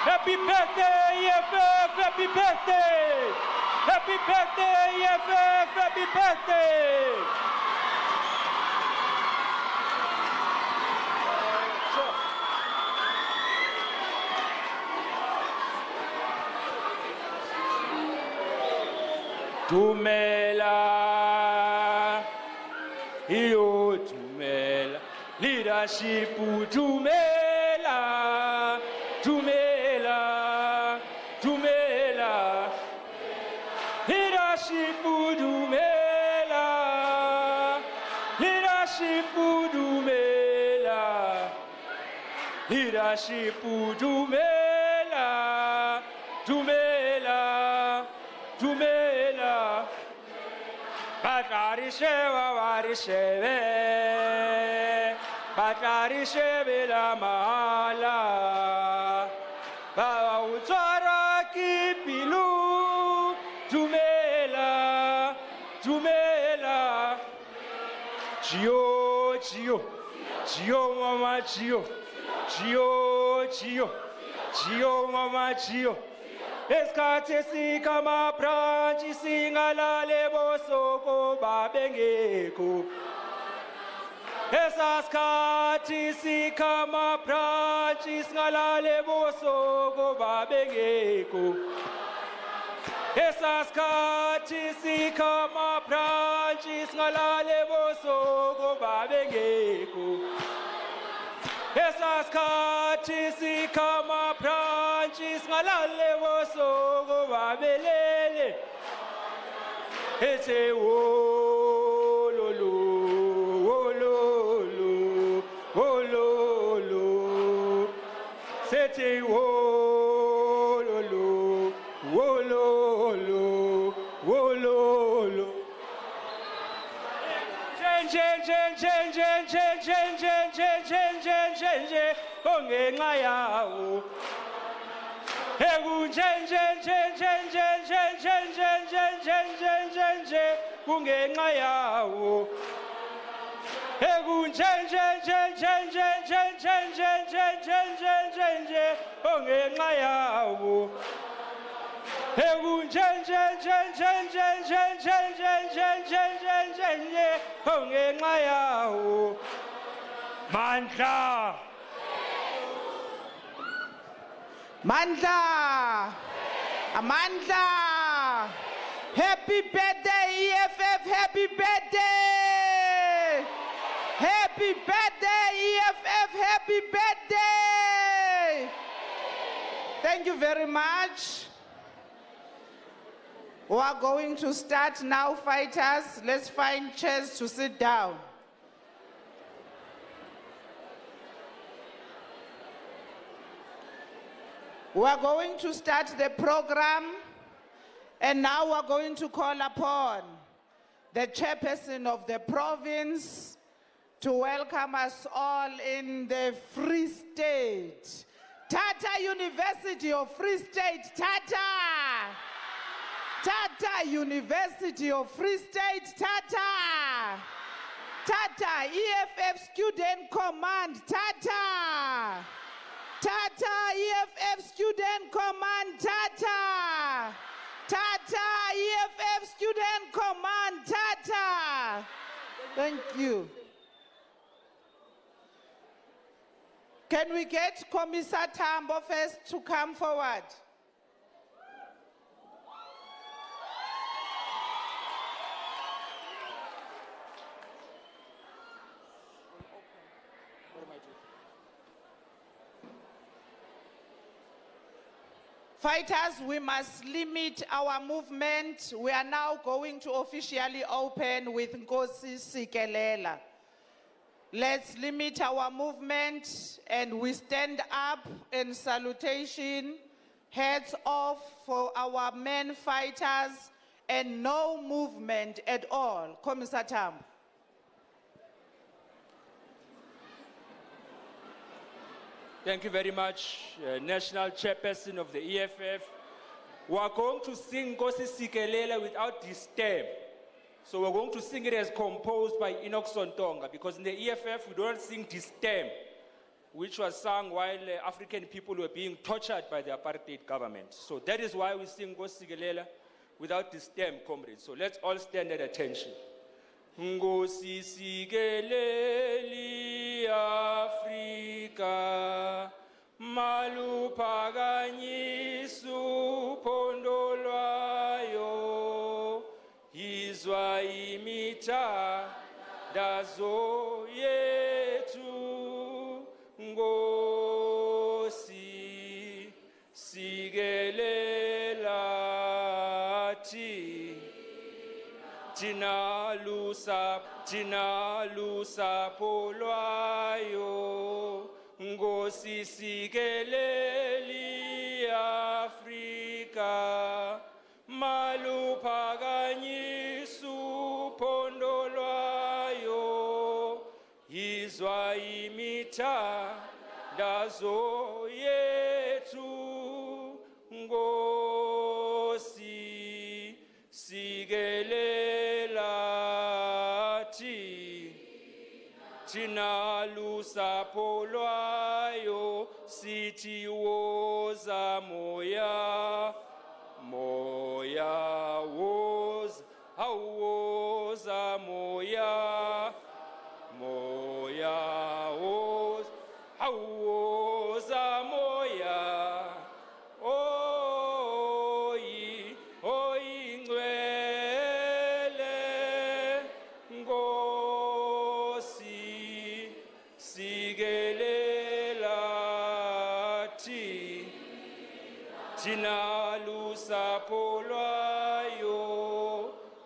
Happy birthday, EFF! Happy birthday! Happy birthday, EFF! Happy birthday! Tumela, iyo tumela, leadership tumela, tumela, tumela, leadership tumela, leadership tumela, leadership tumela, tumela, tumela. Batari sheva vari sheve, batari sheve la mala, ba utsara ki pilu, tumela, tumela, chio, chio, chio mama chio, chio, chio, chio mama chio. Esikhathi sikama branchi singalale bosoko babengekho. Esasikhathi sikama branchi singalale bosoko babengekho. Esasikhathi sikama branchi singalale bosoko babengekho. Esasikhathi sikama branchi singalale bosoko babelele. Ethe wololo wololo wololo sethe wololo wololo wololo ongenxa yawo kungenxa yawo ongenxa yawo ongenxa yawo mandla Mandla! Amandla! Happy birthday, EFF! Happy birthday! Happy birthday, EFF! Happy birthday! Thank you very much. We are going to start now, fighters. Let's find chairs to sit down. We are going to start the program, and now we are going to call upon the chairperson of the province to welcome us all in the Free State. Tata University of Free State, Tata! Tata University of Free State, Tata! Tata EFF Student Command, Tata! Tata EFF Student Command, Tata! Tata EFF Student Command, Tata! Thank you. Can we get Commissar Tambo first to come forward? Fighters, we must limit our movement. We are now going to officially open with Nkosi Sikelela. Let's limit our movement and we stand up in salutation, heads off for our men fighters and no movement at all. Commissar Tambo. Thank you very much, National Chairperson of the EFF. We are going to sing Nkosi Sikelela without this stem. So we're going to sing it as composed by Enoch Sontonga, because in the EFF we don't sing this stem. which was sung while African people were being tortured by the apartheid government. So that is why we sing Nkosi Sikelela without the stem, comrades. So let's all stand at attention. Nkosi Sikeleli Afrika maluphakanyisu phondo lwayo izwa imithandazo yethu Nkosi Sikelela thina lusapho lwayo Nkosi Sikeleli Afrika maluphakanyisu phondo lwayo izwa imithandazo yethu Nkosi Sikelela thina lusapho lwayo sithi woza moya woza woza moya woza woza moya ingcwele Nkosi Sikelela thina lusapho lwayo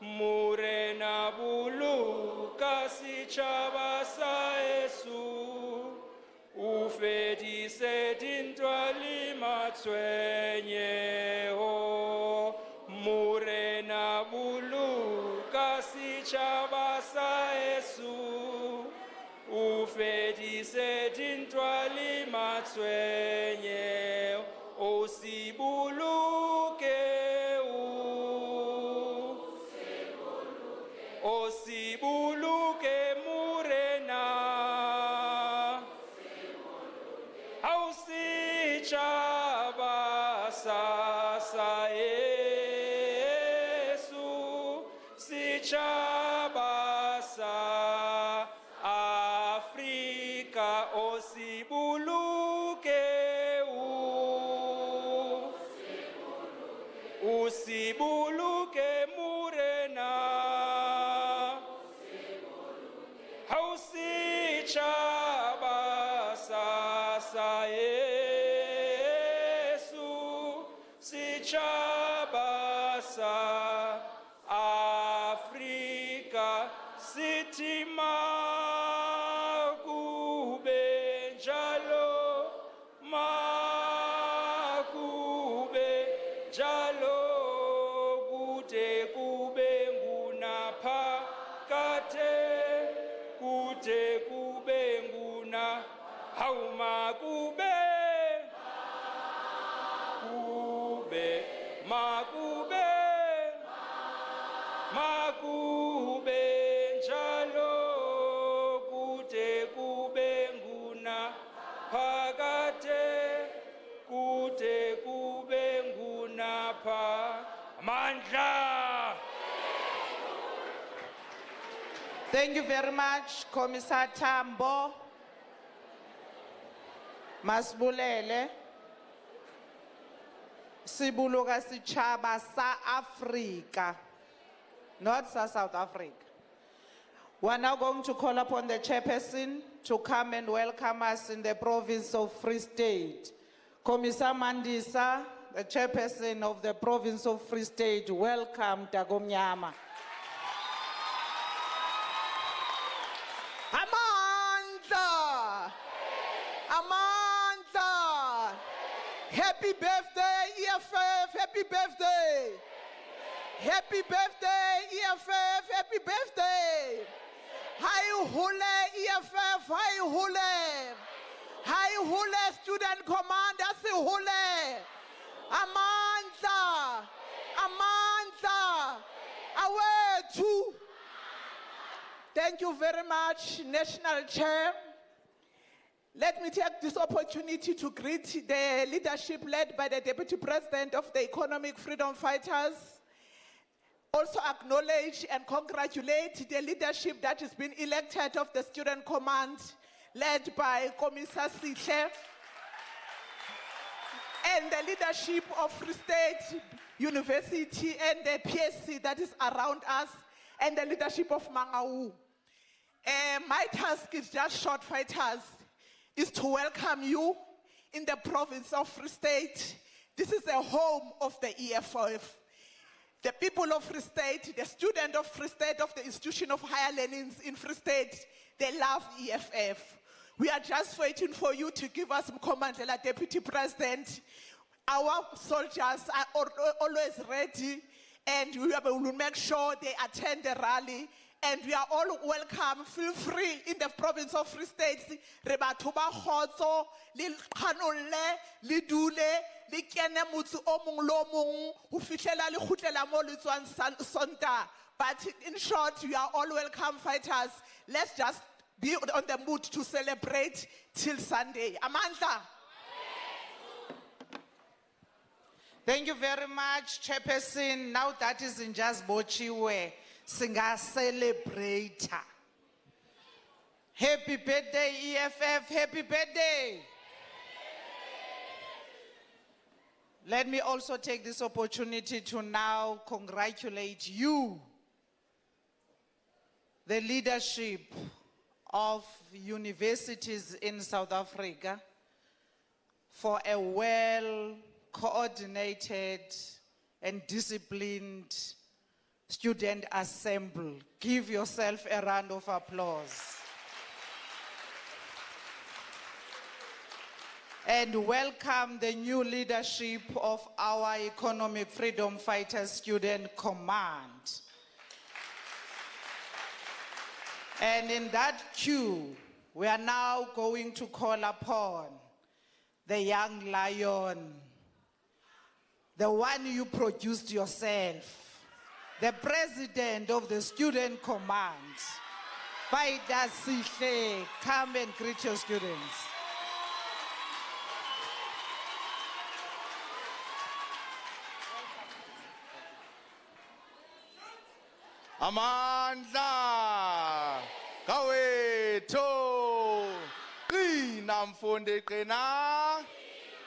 murena buluka sitshaba saesu ufedise dintwa limatshwenyeho murena buluka sitshaba saesu ufedise dintwa limatshwenyeho osibuluke osibuluke murena ausitshaba sasa Yesu sitshaba sa Afrika osibuluke usibuluke murena hausitshaba sasa Yesu sitshaba sa Afrika sithi makube njalo makube njalo kude kube ngunaphakade kude kube nguna hauma kube makube njalo kude kube ngunaphakade kude kube ngunapha mandla. Thank you very much, Commissar Tambo. Masibulele. Sibuluka sitshaba sa Africa, not sa South Africa. We are now going to call upon the chairperson to come and welcome us in the province of Free State. Commissar Mandisa, the chairperson of the province of Free State, welcome Tagomnyama. Amandla! Amandla! Happy birthday, EFF! Happy birthday! Happy birthday, EFF! Happy birthday! Hi hule, EFF! Hi hule! Hi hule, student commander, si hule! Amandla! Amandla! Awethu! Thank you very much, National Chair. Let me take this opportunity to greet the leadership led by the Deputy President of the Economic Freedom Fighters. Also acknowledge and congratulate the leadership that has been elected of the Student Command, led by Commissar Sihle, and the leadership of Free State University and the PSC that is around us, and the leadership of Mangaung. My task is just short, fighters, is to welcome you in the province of Free State. This is the home of the EFF. The people of Free State, the student of Free State of the Institution of Higher Learning in Free State, they love EFF. We are just waiting for you to give us Mkomandlela, Deputy President. Our soldiers are always ready, and we will make sure they attend the rally. And we are all welcome. Feel free in the province of Free State. Rebatho ba khotso, le khanole, le dule, le kene motse o mong lo mong, ho fihlela le khutlela mo le tswang Sonta. But in short, you are all welcome, fighters. Let's just be on the mood to celebrate till Sunday. Amandla. Thank you very much, Chairperson. Now that is in just Bochiwe. Singa celebrate. Happy birthday, EFF. Happy birthday. Let me also take this opportunity to now congratulate you, the leadership of universities in South Africa, for a well-coordinated and disciplined student assembly. Give yourself a round of applause. And welcome the new leadership of our Economic Freedom Fighters Student Command. And in that queue, we are now going to call upon the young lion, the one you produced yourself, the president of the Student Command, Fighter Sihle. Come and greet your students. Amandla, Kaweto, Lina Mfunde Kena,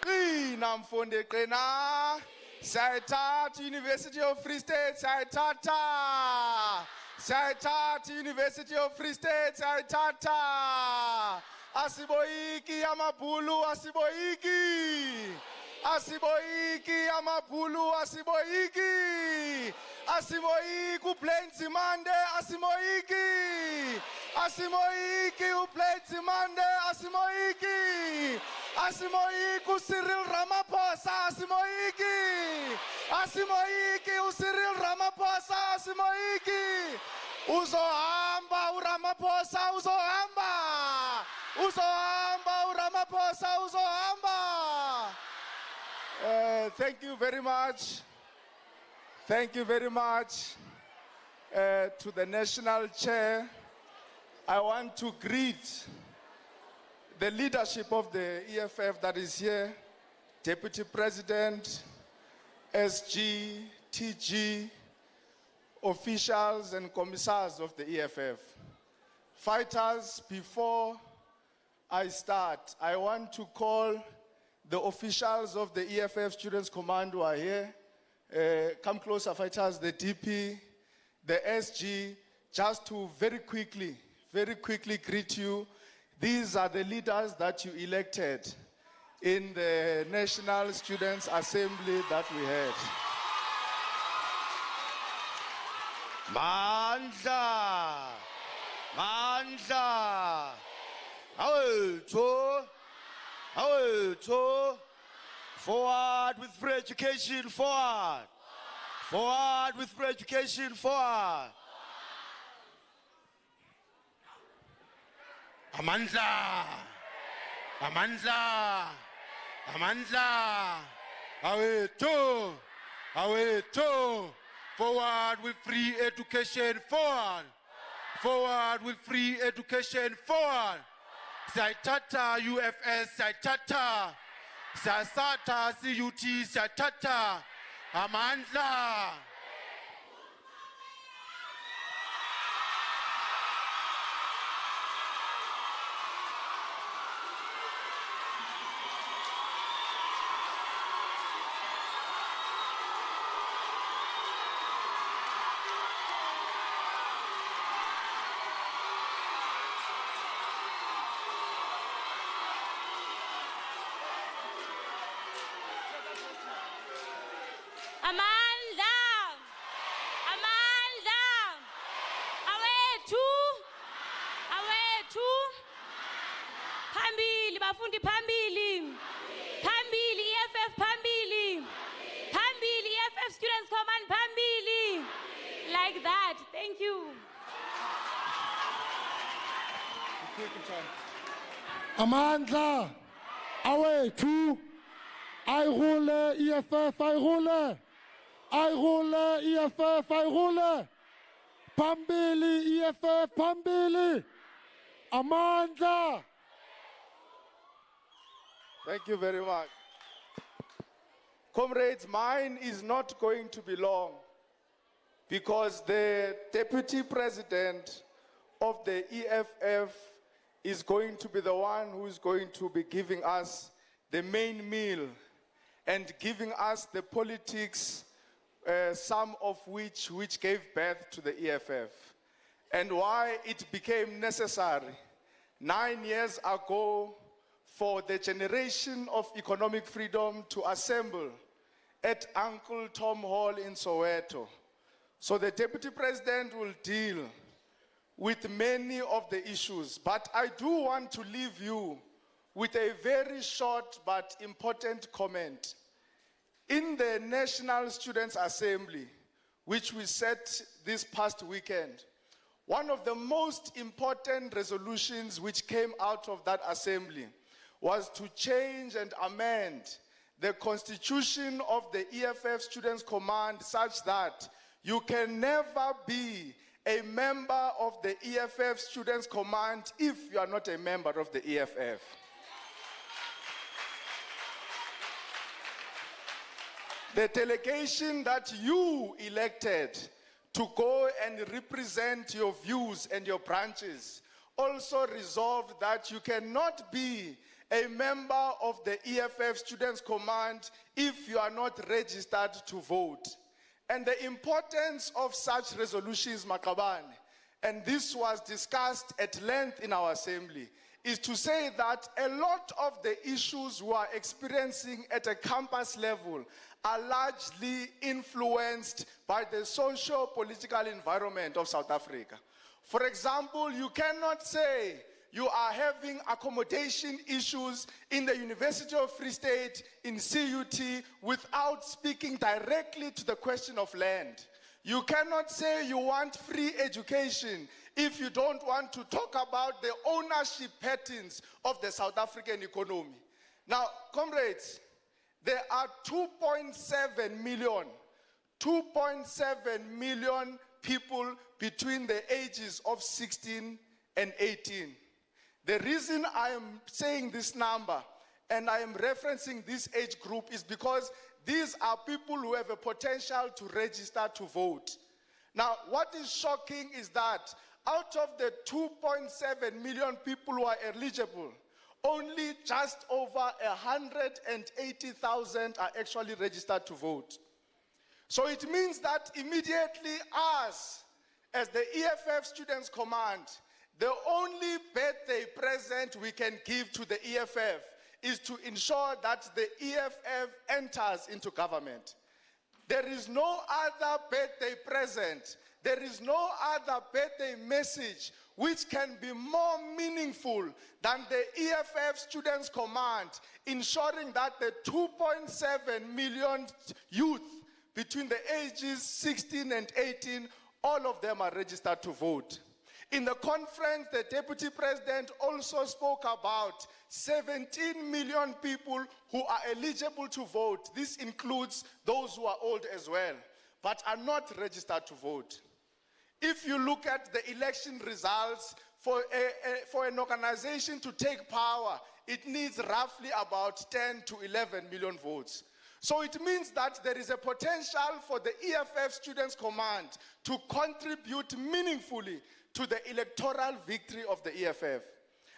Lina Mfunde Kena, Saitat University of Free State, Saitata, Saitat University of Free State, Saitata, Asiboiki Amabulu, Asiboiki, Asiboiki Amabulu, Asiboiki. Asimoiki Plenty Mande, Asimoiki. Asimoiki Plenty Mande, Asimoiki. Asimoiki Cyril Ramaphosa, Asimoiki. Asimoiki Cyril Ramaphosa, Asimoiki. Uzohamba uRamaphosa, uzohamba. Uzohamba uRamaphosa, uzohamba. Thank you very much. Thank you very much to the National Chair. I want to greet the leadership of the EFF that is here, Deputy President, SG, TG, officials and commissars of the EFF. Fighters, before I start, I want to call the officials of the EFF Students Command who are here. Come closer, fighters, the DP, the SG, just to very quickly greet you. These are the leaders that you elected in the National Students Assembly that we had. Mandla, Mandla, Awelto, forward with free education, forward. Forward with free education, forward. Amandla, Amandla, Amandla. Awelto, Awelto. Forward with free education, forward. Forward with free education, forward. Siyayithatha UFS, siyayithatha. Siyasatha CUT, siyathatha. Amandla. Amandla! Amandla! Awethu! Awethu! Phambili, bafundi phambili! Phambili, EFF phambili! Phambili, EFF Students Command phambili! Like that. Thank you. Amandla, awethu, ayirule EFF, ayirule, ayirule EFF, ayirule, phambili EFF, phambili, Amandla. Thank you very much. Comrades, mine is not going to be long because the Deputy President of the EFF is going to be the one who is going to be giving us the main meal and giving us the politics, some of which gave birth to the EFF, and why it became necessary 9 years ago for the generation of economic freedom to assemble at Uncle Tom Hall in Soweto. So the Deputy President will deal with many of the issues, but I do want to leave you with a very short but important comment. In the National Students' Assembly, which we set this past weekend, one of the most important resolutions which came out of that assembly was to change and amend the constitution of the EFF Students' Command such that you can never be a member of the EFF Students' Command if you are not a member of the EFF. The delegation that you elected to go and represent your views and your branches also resolved that you cannot be a member of the EFF Students' Command if you are not registered to vote. And the importance of such resolutions, Makabane, and this was discussed at length in our assembly, is to say that a lot of the issues we are experiencing at a campus level are largely influenced by the socio-political environment of South Africa. For example, you cannot say you are having accommodation issues in the University of Free State, in CUT, without speaking directly to the question of land. You cannot say you want free education if you don't want to talk about the ownership patterns of the South African economy. Now, comrades, there are 2.7 million people between the ages of 16 and 18. The reason I am saying this number and I am referencing this age group is because these are people who have a potential to register to vote. Now, what is shocking is that out of the 2.7 million people who are eligible, only just over 180,000 are actually registered to vote. So it means that immediately us, as the EFF Students' Command, the only birthday present we can give to the EFF is to ensure that the EFF enters into government. There is no other birthday present, there is no other birthday message which can be more meaningful than the EFF Students' Command ensuring that the 2.7 million youth between the ages 16 and 18, all of them are registered to vote. In the conference, the Deputy President also spoke about 17 million people who are eligible to vote. This includes those who are old as well, but are not registered to vote. If you look at the election results for an organization to take power, it needs roughly about 10 to 11 million votes. So it means that there is a potential for the EFF Students' Command to contribute meaningfully to the electoral victory of the EFF.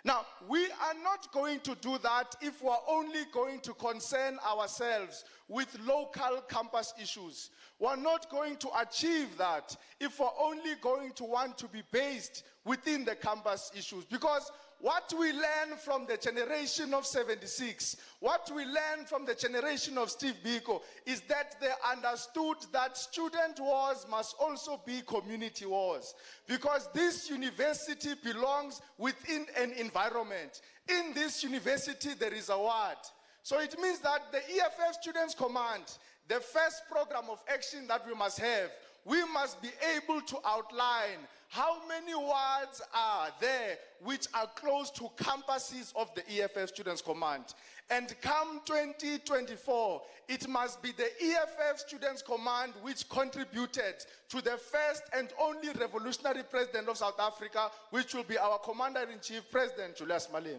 Now, we are not going to do that if we're only going to concern ourselves with local campus issues. We're not going to achieve that if we're only going to want to be based within the campus issues. Because what we learn from the generation of 76, what we learn from the generation of Steve Biko, is that they understood that student wars must also be community wars. Because this university belongs within an environment. In this university, there is a ward. So it means that the EFF Students' Command, the first program of action that we must have, we must be able to outline how many wards are there which are close to campuses of the EFF Students' Command. And come 2024, it must be the EFF Students' Command which contributed to the first and only revolutionary president of South Africa, which will be our Commander-in-Chief, President Julius Malema.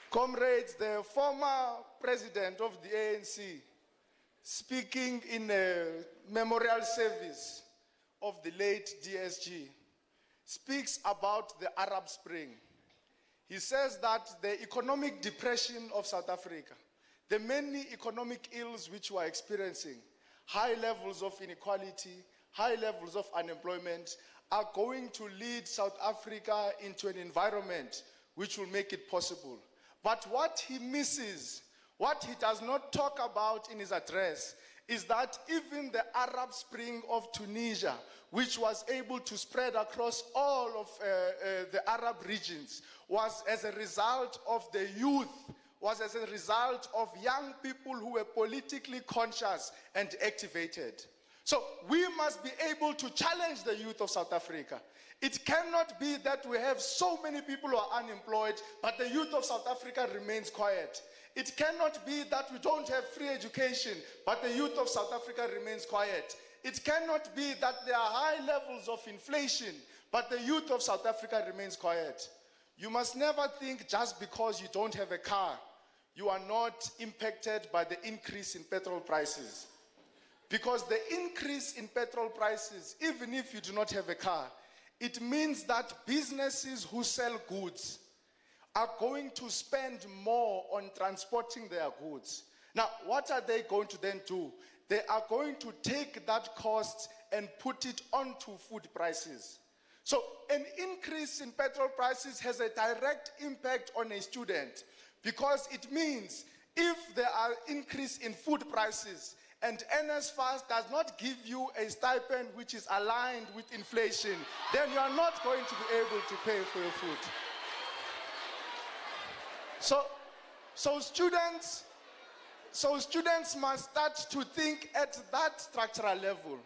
Comrades, the former president of the ANC, speaking in a memorial service of the late DSG, speaks about the Arab Spring. He says that the economic depression of South Africa, the many economic ills which we are experiencing, high levels of inequality, high levels of unemployment, are going to lead South Africa into an environment which will make it possible. But what he misses, what he does not talk about in his address, is that even the Arab Spring of Tunisia, which was able to spread across all of the Arab regions, was as a result of the youth, was as a result of young people who were politically conscious and activated. So we must be able to challenge the youth of South Africa. It cannot be that we have so many people who are unemployed, but the youth of South Africa remains quiet. It cannot be that we don't have free education, but the youth of South Africa remains quiet. It cannot be that there are high levels of inflation, but the youth of South Africa remains quiet. You must never think just because you don't have a car, you are not impacted by the increase in petrol prices. Because the increase in petrol prices, even if you do not have a car, it means that businesses who sell goods are going to spend more on transporting their goods. Now, what are they going to then do? They are going to take that cost and put it onto food prices. So an increase in petrol prices has a direct impact on a student, because it means if there are increase in food prices and NSFAS does not give you a stipend which is aligned with inflation, then you are not going to be able to pay for your food. So students must start to think at that structural level.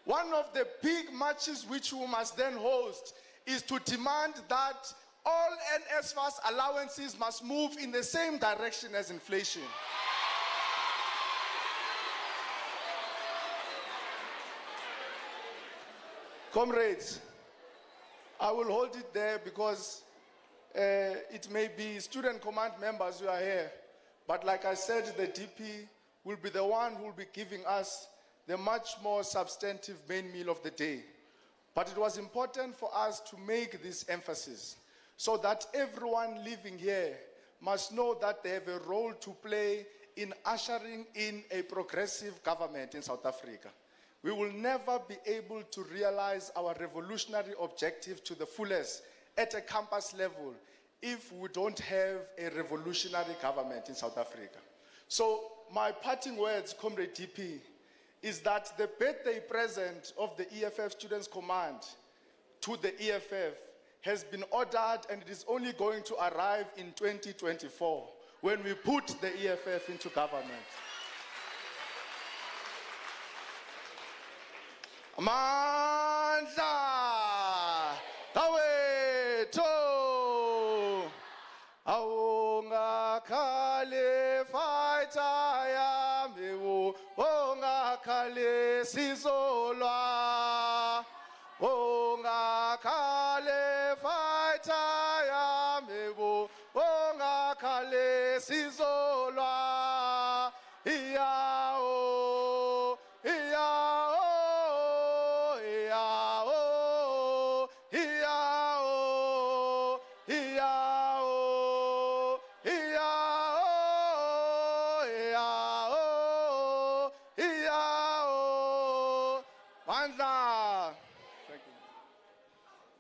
One of the big marches which we must then host is to demand that all NSFAS allowances must move in the same direction as inflation. Comrades, I will hold it there because it may be student command members who are here, but like I said, the DP will be the one who will be giving us the much more substantive main meal of the day. But it was important for us to make this emphasis so that everyone living here must know that they have a role to play in ushering in a progressive government in South Africa. We will never be able to realize our revolutionary objective to the fullest at a campus level if we don't have a revolutionary government in South Africa. So my parting words, Comrade DP, is that the birthday present of the EFF Students' Command to the EFF has been ordered, and it is only going to arrive in 2024 when we put the EFF into government. Amandla awethu awungakhali fighter yami ungakhali Ongakale sizolwa, ongakale fighter yamebo, ongakale sizolwa, iyao, iyao, iyao, iyao, iyao, iyao, iyao, iyao. Mandla. Thank you.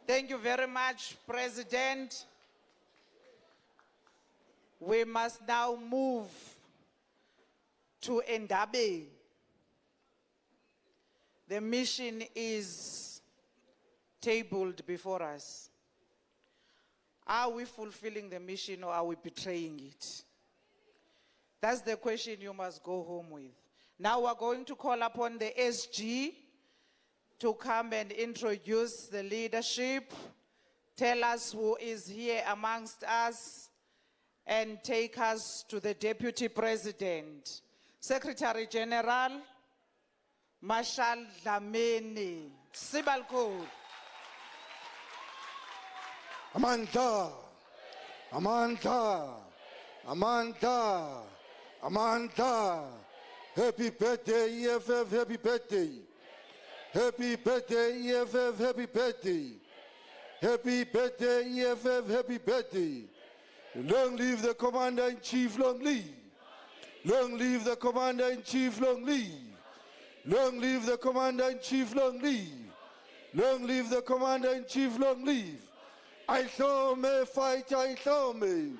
Thank you very much, President. We must now move to Ndabe. The mission is tabled before us. Are we fulfilling the mission or are we betraying it? That's the question you must go home with. Now we're going to call upon the SG to come and introduce the leadership, tell us who is here amongst us, and take us to the Deputy President. Secretary General, Marshal Dlamini, Sibalko. Amanda, Amanda, Amanda, Amanda. Happy birthday, EFF, happy birthday. Happy birthday, EFF, happy birthday. Happy birthday, EFF, happy birthday. Long live the Commander-in-Chief, long live. Long live the Commander-in-Chief, long live. Long live the Commander-in-Chief, long live. Long live the Commander-in-Chief, long live. I saw me fight, I saw me.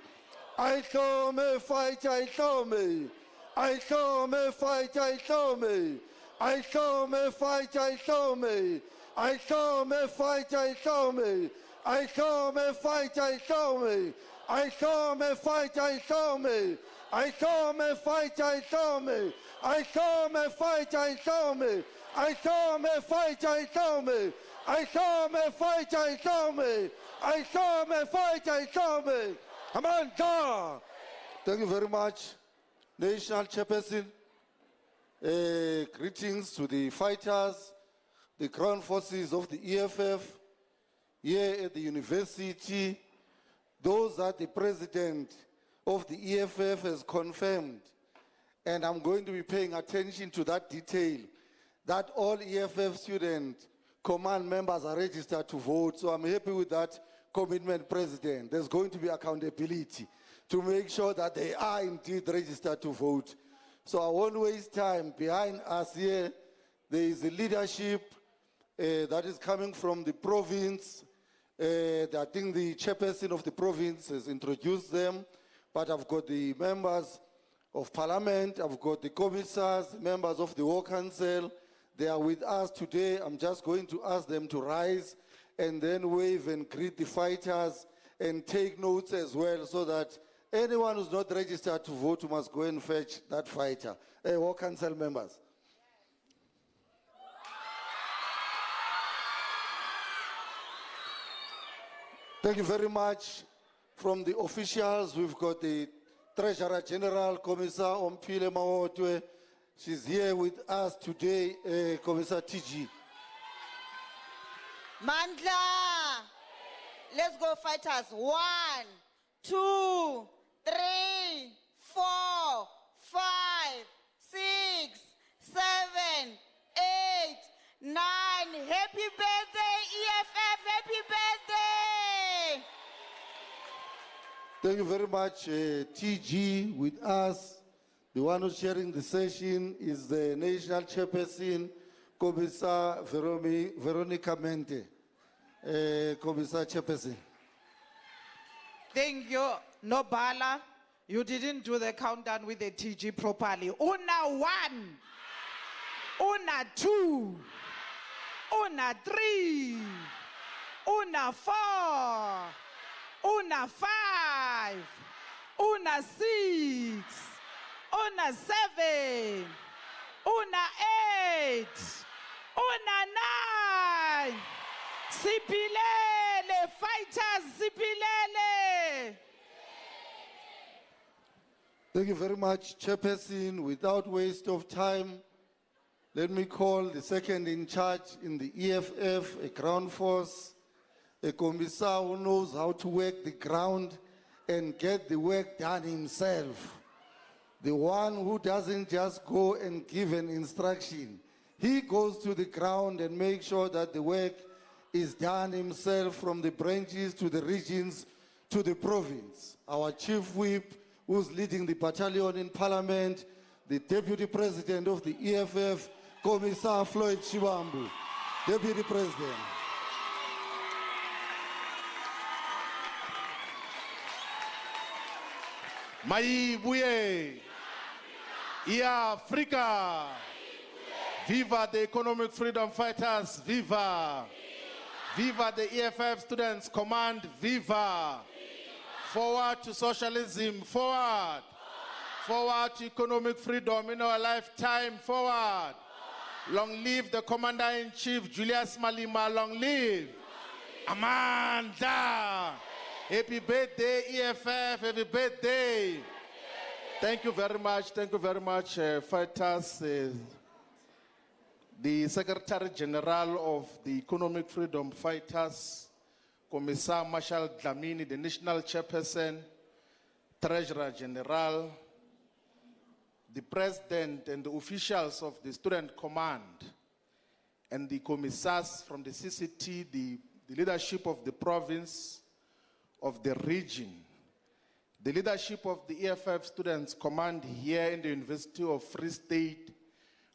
I saw me fight, I saw me. I saw me fight, I saw me. I saw me fight, I saw me. I saw me fight, I saw me. I saw me fight, I saw me. I saw me fight, I saw me. I saw me fight, I saw me. I saw me fight, I saw me. I saw me fight, I saw me. I saw me fight, I saw me. I saw me fight, I saw me. Amanda. Thank you very much, National Chairperson. Greetings to the fighters, the ground forces of the EFF, here at the university. Those that the president of the EFF has confirmed, and I'm going to be paying attention to that detail, that all EFF student command members are registered to vote. So I'm happy with that commitment, President. There's going to be accountability to make sure that they are indeed registered to vote. So I won't waste time. Behind us here, there is a leadership that is coming from the province. I think the chairperson of the province has introduced them, but I've got the members of parliament, I've got the commissars, members of the War Council. They are with us today. I'm just going to ask them to rise and then wave and greet the fighters and take notes as well, so that anyone who's not registered to vote must go and fetch that fighter. War Council members. Thank you very much. From the officials, we've got the Treasurer General, Commissar Ompile Mawotwe. She's here with us today, Commissar TG. Mandla! Let's go, fighters. 1, 2, 3, 4, 5, 6, 7, 8, 9. Happy birthday, EFF! Happy birthday! Thank you very much, TG, with us. The one who's chairing the session is the National Chairperson, Commissar Veronica Mente. Commissar Chairperson. Thank you, Nobala. You didn't do the countdown with the TG properly. Una 1, Una 2, Una 3, Una 4, Una 5, Una 6, Una 7, Una 8, Una 9. Sipilele, fighters, Sipilele. Thank you very much, Chairperson. Without waste of time, Let me call the second in charge in the EFF, a ground force, a commissar who knows how to work the ground and get the work done himself. The one who doesn't just go and give an instruction. He goes to the ground and makes sure that the work is done himself, from the branches to the regions to the province. Our chief whip, who's leading the battalion in parliament, the deputy president of the EFF, Commissar Floyd Shibambu, deputy president. Maibuye, Africa. Viva the economic freedom fighters, viva. Viva the EFF Students Command, viva. Forward to socialism, forward. Forward to economic freedom in our lifetime, forward. Long live the Commander-in-Chief, Julius Malema, long live. Amanda. Happy birthday, EFF, happy birthday. Thank you very much, fighters. The Secretary General of the Economic Freedom Fighters, Commissar Marshal Dlamini, the National Chairperson, Treasurer General, the President and the officials of the Student Command, and the commissars from the CCT, the leadership of the province, of the region, the leadership of the EFF Students Command here in the University of Free State,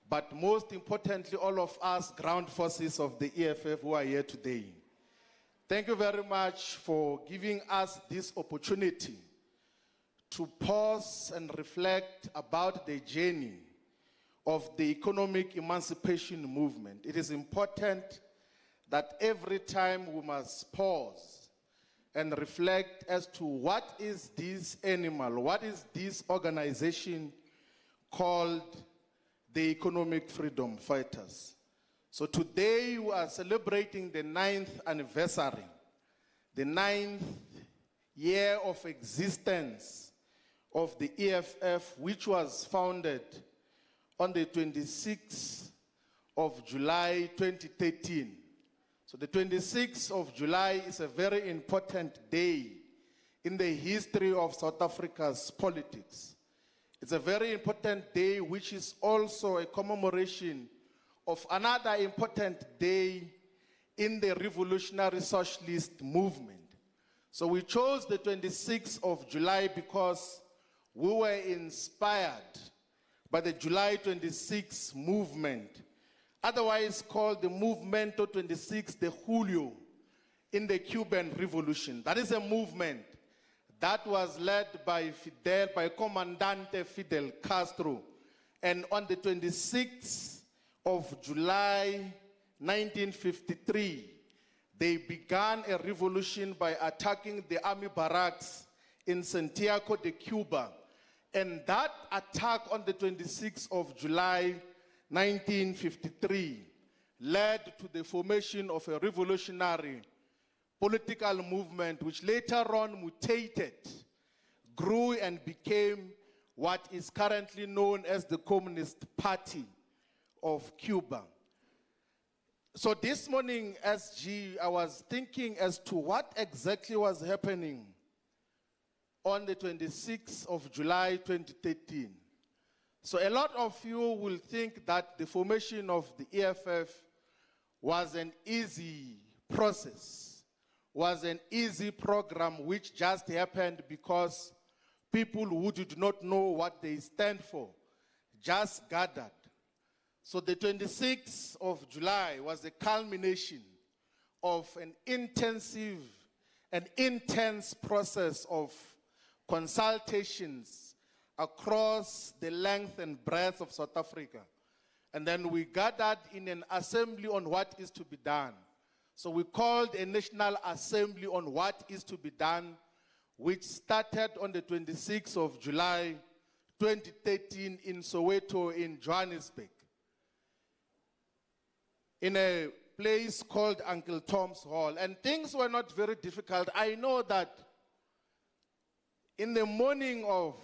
but most importantly, all of us ground forces of the EFF who are here today. Thank you very much for giving us this opportunity to pause and reflect about the journey of the economic emancipation movement. It is important that every time we must pause and reflect as to what is this animal, what is this organization called the Economic Freedom Fighters. So today we are celebrating the 9th anniversary, the 9th year of existence of the EFF, which was founded on the 26th of July 2013. So the 26th of July is a very important day in the history of South Africa's politics. It's a very important day, which is also a commemoration of another important day in the revolutionary socialist movement. So we chose the 26th of July because we were inspired by the July 26 movement, otherwise called the Movimento 26 de Julio in the Cuban Revolution. That is a movement that was led by Comandante Fidel Castro. And on the 26th of July 1953, they began a revolution by attacking the army barracks in Santiago de Cuba. And that attack on the 26th of July 1953 led to the formation of a revolutionary political movement, which later on mutated, grew, and became what is currently known as the Communist Party of Cuba. So this morning, SG, I was thinking as to what exactly was happening on the 26th of July 2013. So a lot of you will think that the formation of the EFF was an easy process, was an easy program which just happened because people who did not know what they stand for just gathered. So the 26th of July was a culmination of an intensive and intense process of consultations across the length and breadth of South Africa. And then we gathered in an assembly on what is to be done. So we called a National Assembly on what is to be done, which started on the 26th of July 2013 in Soweto in Johannesburg, in a place called Uncle Tom's Hall. And things were not very difficult. I know that in the morning of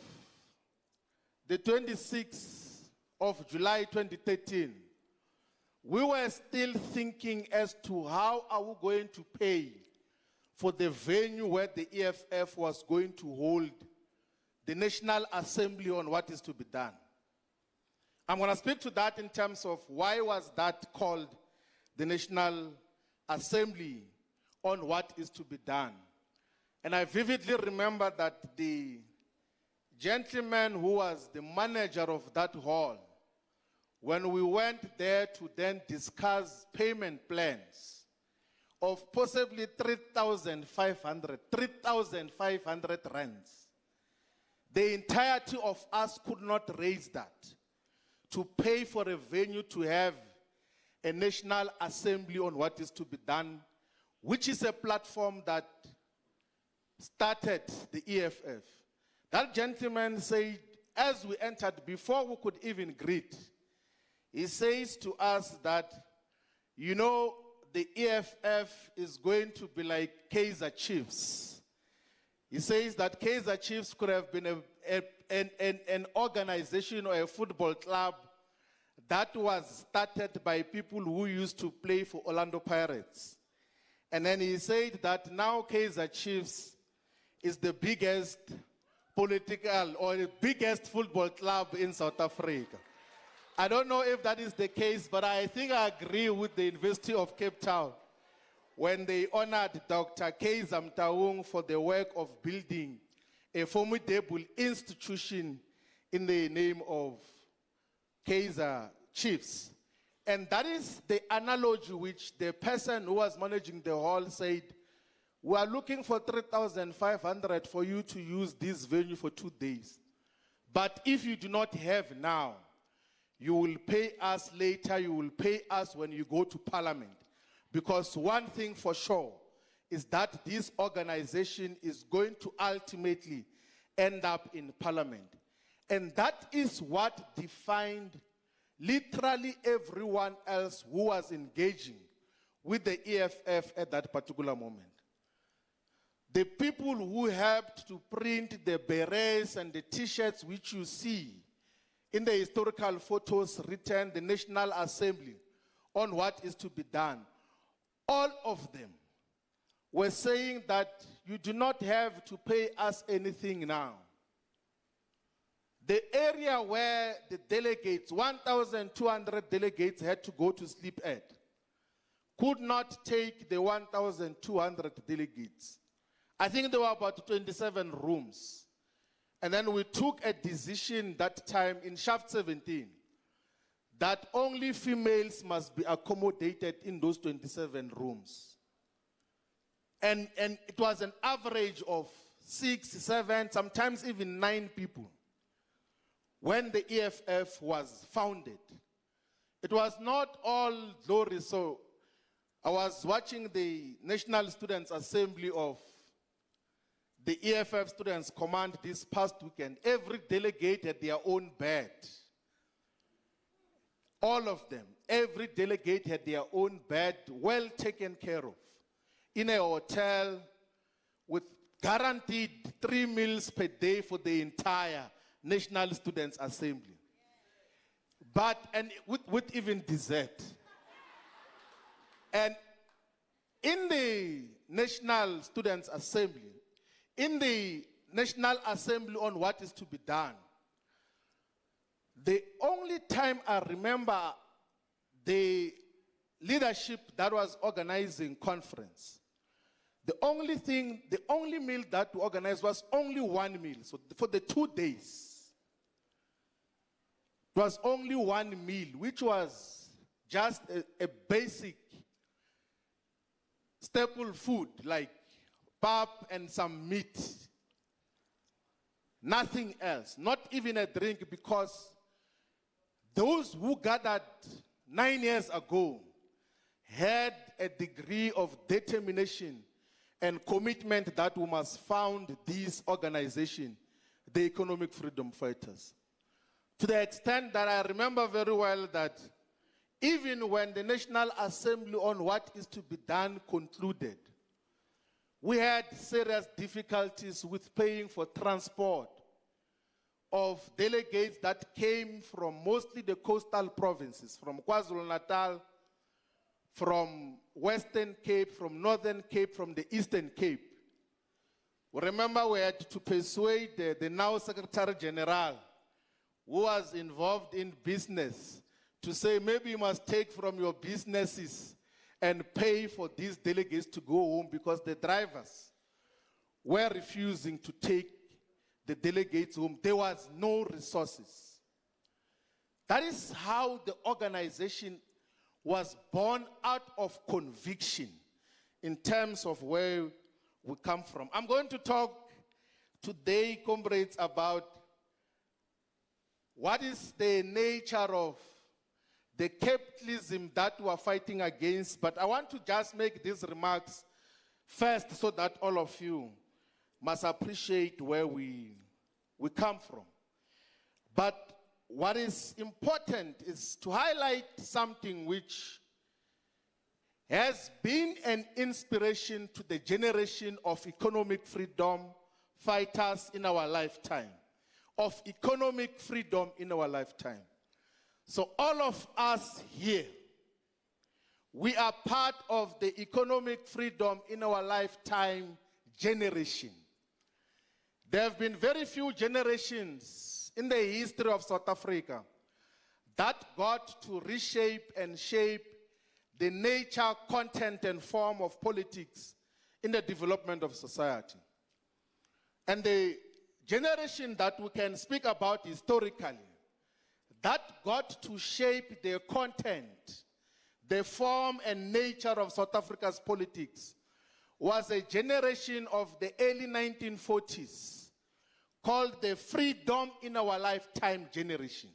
the 26th of July 2013, we were still thinking as to how are we going to pay for the venue where the EFF was going to hold the National Assembly on what is to be done. I'm going to speak to that in terms of why was that called the National Assembly on what is to be done. And I vividly remember that the gentleman who was the manager of that hall, when we went there to then discuss payment plans of possibly 3,500 rands, the entirety of us could not raise that to pay for a venue to have a National Assembly on what is to be done, which is a platform that started the EFF. That gentleman said, as we entered, before we could even greet, he says to us that, you know, the EFF is going to be like Kaiser Chiefs. He says that Kaiser Chiefs could have been an organization or a football club that was started by people who used to play for Orlando Pirates. And then he said that now Kaiser Chiefs is the biggest political or the biggest football club in South Africa. I don't know if that is the case, but I think I agree with the University of Cape Town when they honored Dr. Kaiser Mtaung for the work of building a formidable institution in the name of Kaiser Chiefs. And that is the analogy which the person who was managing the hall said, we are looking for 3,500 for you to use this venue for 2 days. But if you do not have now, you will pay us later, you will pay us when you go to Parliament. Because one thing for sure is that this organization is going to ultimately end up in Parliament. And that is what defined literally everyone else who was engaging with the EFF at that particular moment. The people who helped to print the berets and the T-shirts which you see in the historical photos written the National Assembly on what is to be done, all of them were saying that you do not have to pay us anything now. The area where the delegates, 1,200 delegates had to go to sleep at, could not take the 1,200 delegates. I think there were about 27 rooms. And then we took a decision that time in Shaft 17 that only females must be accommodated in those 27 rooms. And it was an average of 6, 7, sometimes even 9 people when the EFF was founded. It was not all glory. So I was watching the National Students' Assembly of the EFF Students' Command this past weekend. Every delegate had their own bed. All of them. Every delegate had their own bed, well taken care of, in a hotel with guaranteed 3 meals per day for the entire National Students' Assembly. But, and with even dessert. And in the National Students' Assembly, in the National Assembly on what is to be done, the only time I remember the leadership that was organizing conference, the only meal that we organized was only one meal. So for the 2 days, it was only one meal, which was just a basic staple food like pap and some meat. Nothing else, not even a drink, because those who gathered 9 years ago had a degree of determination and commitment that we must found this organization, the Economic Freedom Fighters. To the extent that I remember very well that even when the National Assembly on what is to be done concluded, we had serious difficulties with paying for transport of delegates that came from mostly the coastal provinces, from KwaZulu-Natal from Western Cape, from Northern Cape, from the Eastern Cape. Remember, we had to persuade the now Secretary General, who was involved in business, to say maybe you must take from your businesses and pay for these delegates to go home, because the drivers were refusing to take the delegates home. There was no resources. That is how the organization was born out of conviction in terms of where we come from. I'm going to talk today, comrades, about what is the nature of the capitalism that we are fighting against. But I want to just make these remarks first so that all of you must appreciate where we come from. But what is important is to highlight something which has been an inspiration to the generation of economic freedom fighters in our lifetime. Of economic freedom in our lifetime. So all of us here, we are part of the economic freedom in our lifetime generation. There have been very few generations in the history of South Africa that got to reshape and shape the nature, content, and form of politics in the development of society. And the generation that we can speak about historically, that got to shape the content, the form and nature of South Africa's politics, was a generation of the early 1940s called the Freedom in Our Lifetime generation.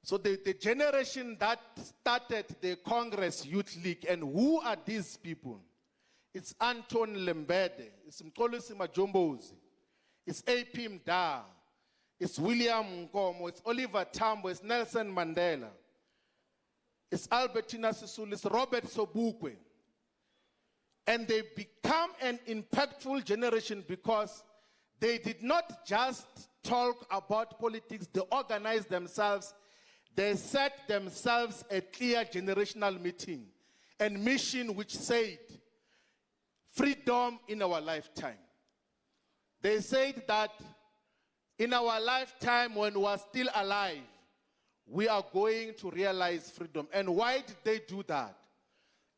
So the generation that started the Congress Youth League, and who are these people? It's Anton Lembede, it's Mxolisi Majombozi, it's A.P. Mda, it's William Nkomo, it's Oliver Tambo, it's Nelson Mandela, it's Albertina Sisulu, it's Robert Sobukwe. And they become an impactful generation because they did not just talk about politics, they organized themselves, they set themselves a clear generational meeting and mission which said, freedom in our lifetime. They said that in our lifetime, when we are still alive, we are going to realize freedom. And why did they do that?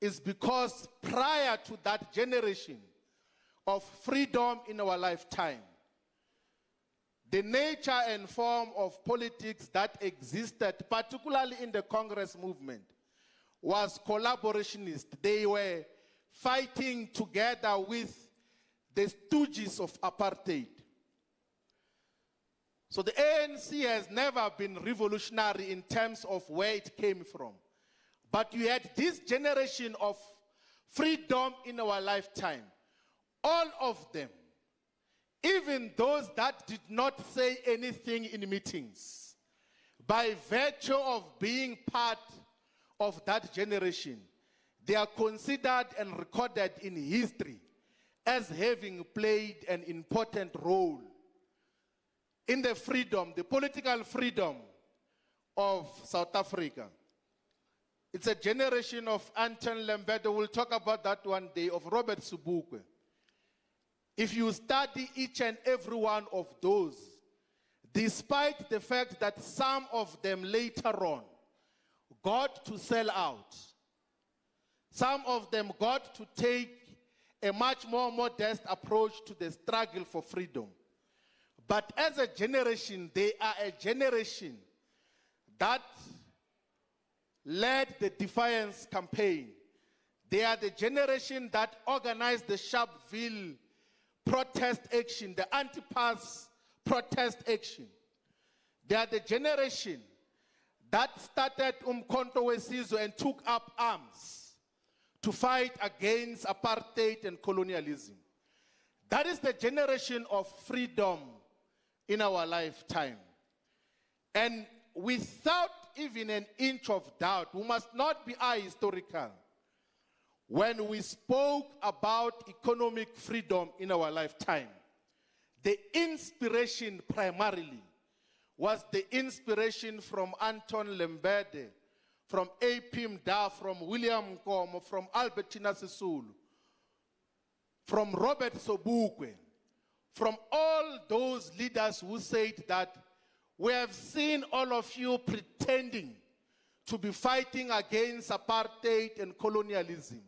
It's because prior to that generation of freedom in our lifetime, the nature and form of politics that existed, particularly in the Congress movement, was collaborationist. They were fighting together with the stooges of apartheid. So the ANC has never been revolutionary in terms of where it came from. But you had this generation of freedom in our lifetime. All of them, even those that did not say anything in meetings, by virtue of being part of that generation, they are considered and recorded in history as having played an important role in the freedom, the political freedom of South Africa. It's a generation of Anton Lembede. We'll talk about that one day, of Robert Sobukwe. If you study each and every one of those, despite the fact that some of them later on got to sell out, some of them got to take a much more modest approach to the struggle for freedom. But as a generation, they are a generation that led the defiance campaign. They are the generation that organized the Sharpeville protest action, the anti-pass protest action. They are the generation that started Umkhonto weSizwe and took up arms to fight against apartheid and colonialism. That is the generation of freedom in our lifetime. And without even an inch of doubt, we must not be ahistorical when we spoke about economic freedom in our lifetime. The inspiration primarily was the inspiration from Anton Lembede, from A.P. Mda, from William Nkomo, from Albertina Sisulu, from Robert Sobukwe, from all those leaders who said that we have seen all of you pretending to be fighting against apartheid and colonialism,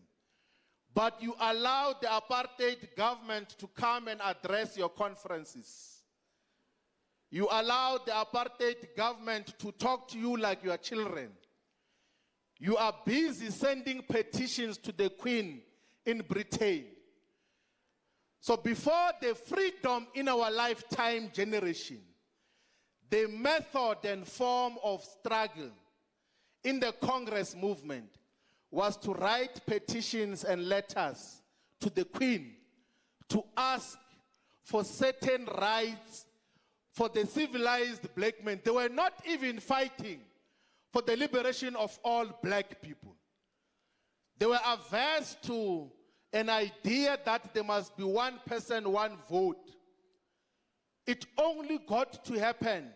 but you allowed the apartheid government to come and address your conferences. You allowed the apartheid government to talk to you like your children. You are busy sending petitions to the Queen in Britain. So before the freedom in our lifetime generation, the method and form of struggle in the Congress movement was to write petitions and letters to the Queen to ask for certain rights for the civilized black men. They were not even fighting for the liberation of all black people. They were averse to an idea that there must be one person, one vote. It only got to happen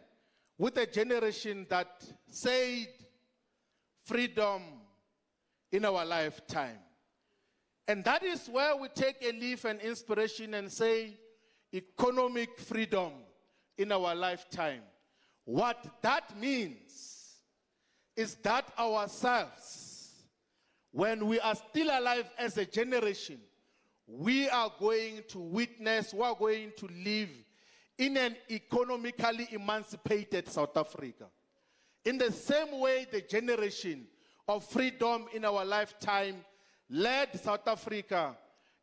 with a generation that said freedom in our lifetime. And that is where we take a leaf and inspiration and say economic freedom in our lifetime. What that means is that ourselves, when we are still alive as a generation, we are going to witness, we are going to live in an economically emancipated South Africa. In the same way, the generation of freedom in our lifetime led South Africa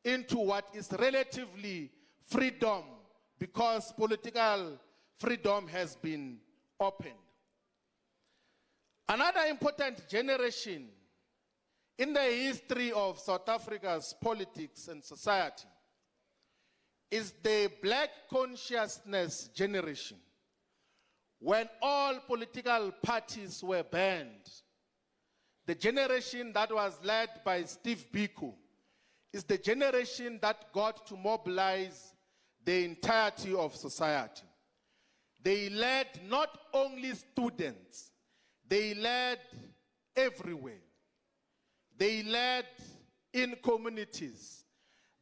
into what is relatively freedom, because political freedom has been opened. Another important generation in the history of South Africa's politics and society is the Black consciousness generation, when all political parties were banned. The generation that was led by Steve Biko is the generation that got to mobilize the entirety of society. They led not only students, they led everywhere. They led in communities.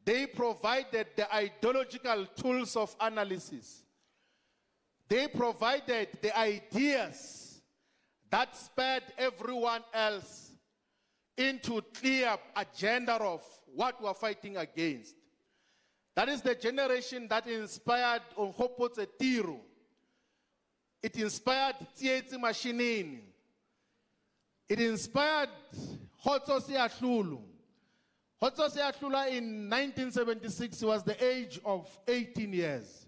They provided the ideological tools of analysis. They provided the ideas that spurred everyone else into clear agenda of what we're fighting against. That is the generation that inspired Onhopotse Tiro. It inspired Tsietsi Mashinini. It inspired Hotso Siahlulu. Hotso Siahlula in 1976 was the age of 18 years.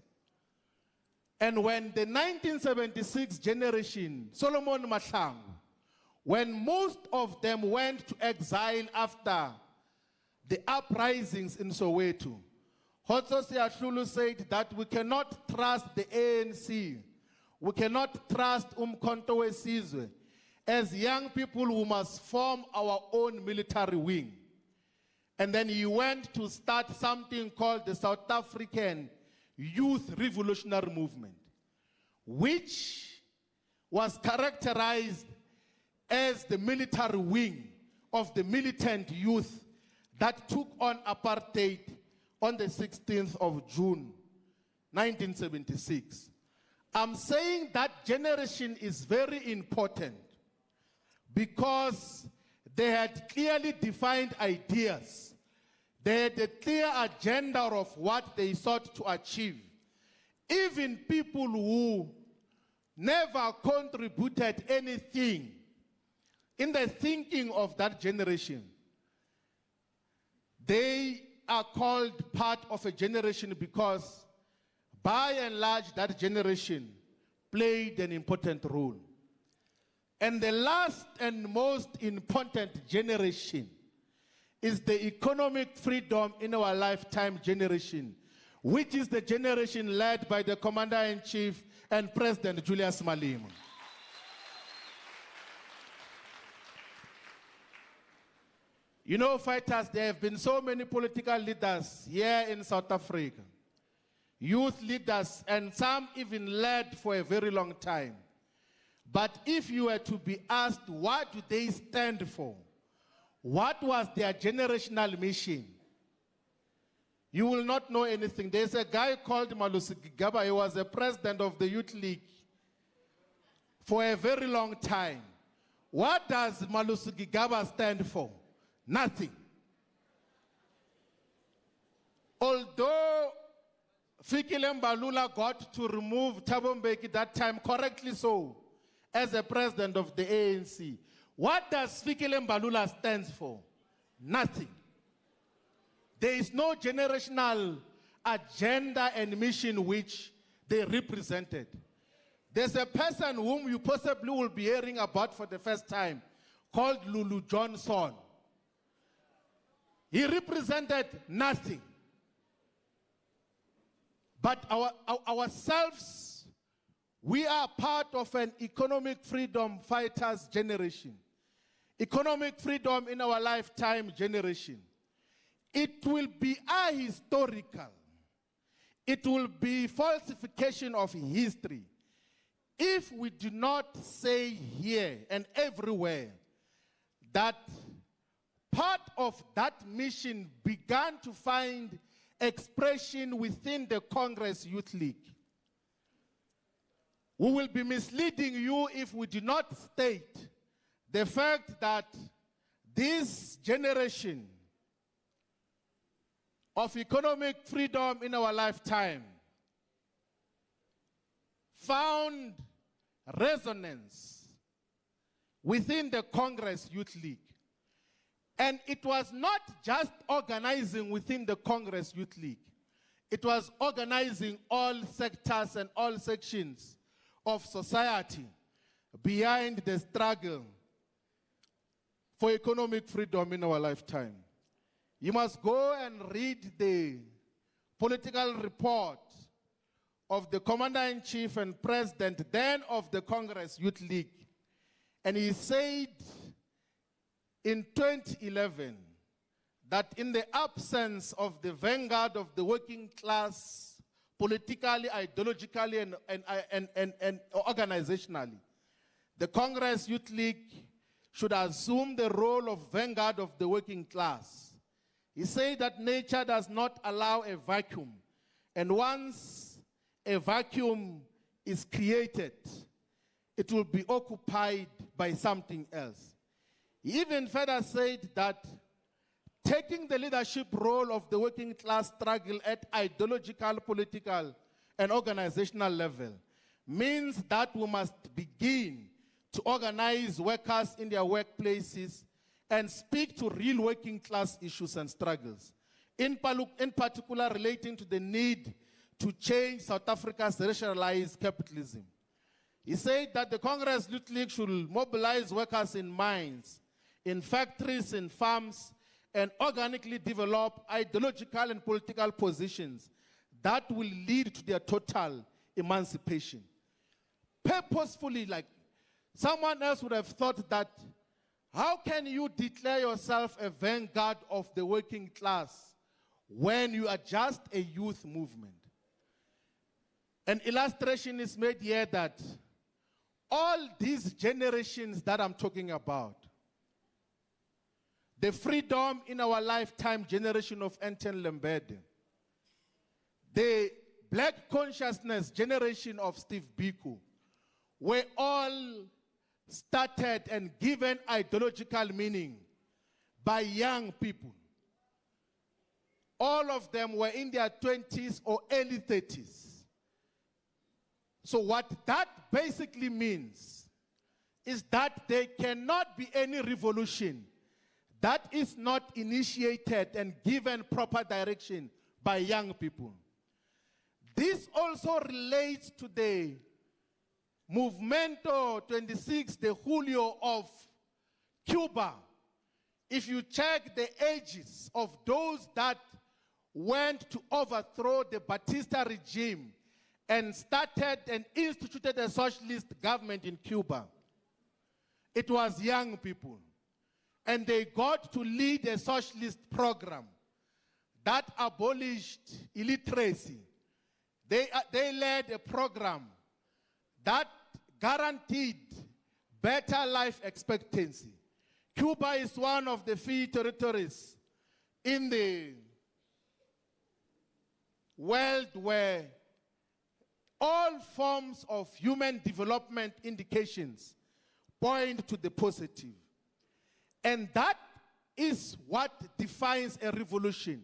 And when the 1976 generation, Solomon Mahlangu, when most of them went to exile after the uprisings in Soweto, Hotso Siahlulu said that we cannot trust the ANC, we cannot trust Umkhonto weSizwe. As young people, we must form our own military wing. And then he went to start something called the South African Youth Revolutionary Movement, which was characterized as the military wing of the militant youth that took on apartheid on the 16th of June, 1976. I'm saying that generation is very important because they had clearly defined ideas. They had a clear agenda of what they sought to achieve. Even people who never contributed anything in the thinking of that generation, they are called part of a generation because by and large that generation played an important role. And the last and most important generation is the economic freedom in our lifetime generation, which is the generation led by the Commander-in-Chief and President Julius Malema. You know, fighters, there have been so many political leaders here in South Africa, youth leaders, and some even led for a very long time. But if you were to be asked, what do they stand for? What was their generational mission? You will not know anything. There's a guy called Malusi Gigaba. He was a president of the Youth League for a very long time. What does Malusi Gigaba stand for? Nothing. Although Fikile Mbalula got to remove Thabo Mbeki that time, correctly so, as a president of the ANC, what does Fikile Mbalula stand for? Nothing. There is no generational agenda and mission which they represented. There's a person whom you possibly will be hearing about for the first time, called Lulu Johnson. He represented nothing. But ourselves, we are part of an economic freedom fighters generation. Economic freedom in our lifetime generation. It will be ahistorical. It will be falsification of history if we do not say here and everywhere that part of that mission began to find expression within the Congress Youth League. We will be misleading you if we do not state the fact that this generation of economic freedom in our lifetime found resonance within the Congress Youth League. And it was not just organizing within the Congress Youth League. It was organizing all sectors and all sections of society behind the struggle for economic freedom in our lifetime. You must go and read the political report of the Commander-in-Chief and President then of the Congress Youth League. And he said in 2011 that in the absence of the vanguard of the working class, politically, ideologically, and organizationally, the Congress Youth League should assume the role of vanguard of the working class. He said that nature does not allow a vacuum, and once a vacuum is created, it will be occupied by something else. He even further said that taking the leadership role of the working class struggle at ideological, political, and organizational level means that we must begin to organize workers in their workplaces and speak to real working class issues and struggles, in particular relating to the need to change South Africa's racialized capitalism. He said that the Congress Youth League should mobilize workers in mines, in factories, in farms, and organically develop ideological and political positions that will lead to their total emancipation. Purposefully, like someone else would have thought that, how can you declare yourself a vanguard of the working class when you are just a youth movement? An illustration is made here that all these generations that I'm talking about, the freedom in our lifetime generation of Enten Lembede, the black consciousness generation of Steve Biko, were all started and given ideological meaning by young people. All of them were in their 20s or early 30s. So what that basically means is that there cannot be any revolution that is not initiated and given proper direction by young people. This also relates to the Movimento 26 de Julio of Cuba. If you check the ages of those that went to overthrow the Batista regime and started and instituted a socialist government in Cuba, it was young people. And they got to lead a socialist program that abolished illiteracy. They led a program that guaranteed better life expectancy. Cuba is one of the few territories in the world where all forms of human development indications point to the positive. And that is what defines a revolution.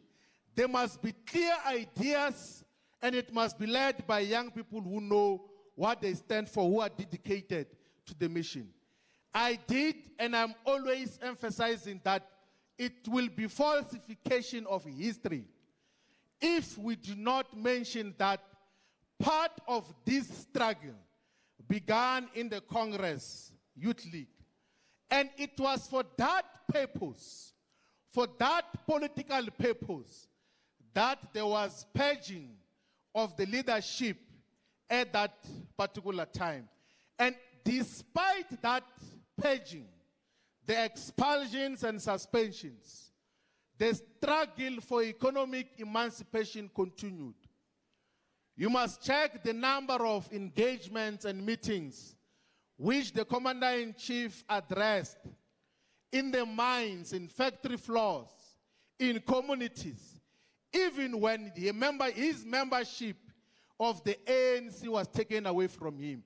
There must be clear ideas, and it must be led by young people who know what they stand for, who are dedicated to the mission. I did, and I'm always emphasizing that it will be falsification of history if we do not mention that part of this struggle began in the Congress Youth League. And it was for that purpose, for that political purpose, that there was purging of the leadership at that particular time. And despite that purging, the expulsions and suspensions, the struggle for economic emancipation continued. You must check the number of engagements and meetings which the Commander-in-Chief addressed in the mines, in factory floors, in communities, even when his membership of the ANC was taken away from him.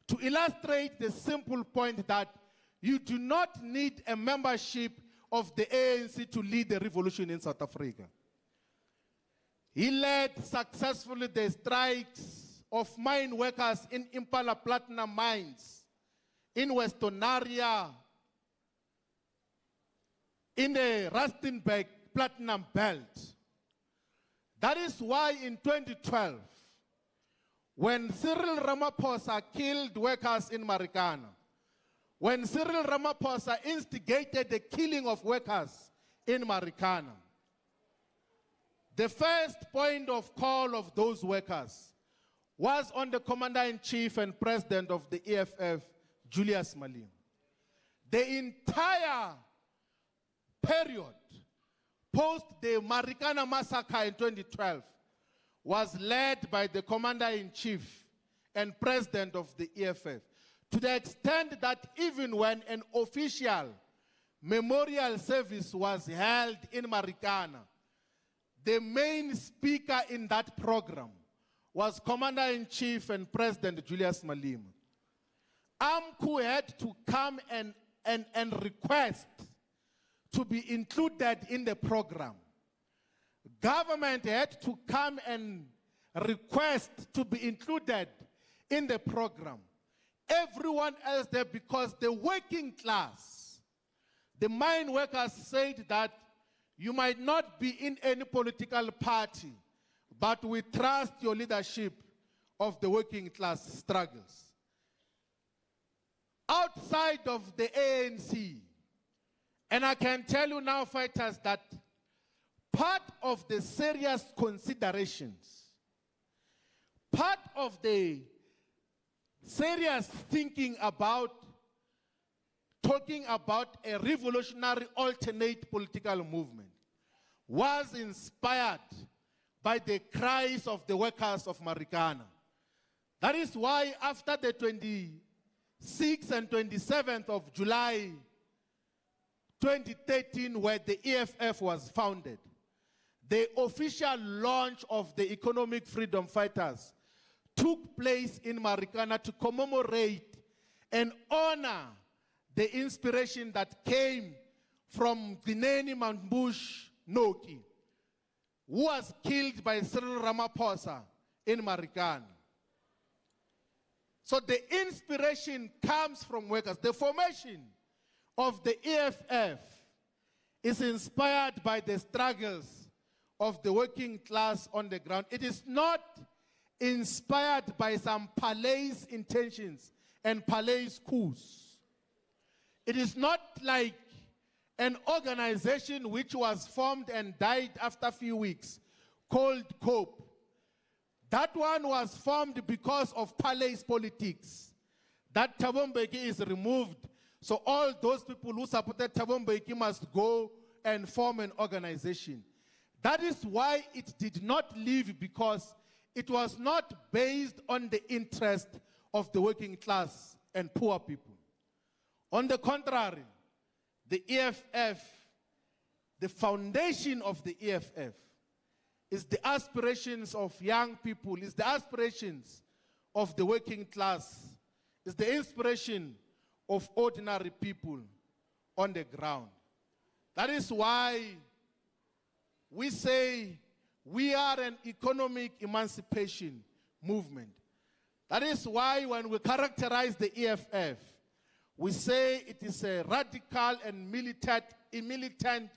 To illustrate the simple point that you do not need a membership of the ANC to lead the revolution in South Africa. He led successfully the strikes of mine workers in Impala Platinum mines, in Westonaria, in the Rustenburg Platinum Belt. That is why in 2012, when Cyril Ramaphosa killed workers in Marikana, when Cyril Ramaphosa instigated the killing of workers in Marikana, the first point of call of those workers was on the Commander-in-Chief and President of the EFF, Julius Malema. The entire period post the Marikana massacre in 2012 was led by the Commander-in-Chief and President of the EFF, to the extent that even when an official memorial service was held in Marikana, the main speaker in that program was Commander-in-Chief and President Julius Malema. AMCU had to come and request to be included in the program. Government had to come and request to be included in the program. Everyone else there, because the working class, the mine workers said that you might not be in any political party, but we trust your leadership of the working class struggles. Outside of the ANC, and I can tell you now, fighters, that part of the serious considerations, part of the serious thinking about talking about a revolutionary alternate political movement was inspired by the cries of the workers of Marikana. That is why after the 26th and 27th of July 2013, where the EFF was founded, the official launch of the economic freedom fighters took place in Marikana to commemorate and honor the inspiration that came from Dineni Mambush Noki, who was killed by Cyril Ramaphosa in Marikana. So the inspiration comes from workers. The formation of the EFF is inspired by the struggles of the working class on the ground. It is not inspired by some palace intentions and palace coups. It is not like an organization which was formed and died after a few weeks, called COPE. That one was formed because of palace politics. That Thabo Mbeki is removed, so all those people who supported Thabo Mbeki must go and form an organization. That is why it did not live, because it was not based on the interest of the working class and poor people. On the contrary, the EFF, the foundation of the EFF, is the aspirations of young people, is the aspirations of the working class, is the inspiration of ordinary people on the ground. That is why we say we are an economic emancipation movement. That is why when we characterize the EFF, we say it is a radical and militant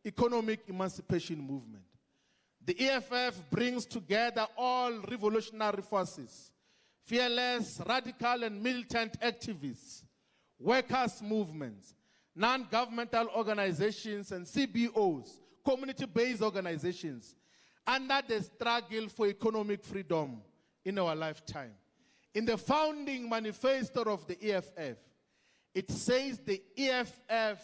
economic emancipation movement. The EFF brings together all revolutionary forces, fearless, radical, and militant activists, workers' movements, non-governmental organizations, and CBOs, community-based organizations, under the struggle for economic freedom in our lifetime. In the founding manifesto of the EFF, it says the EFF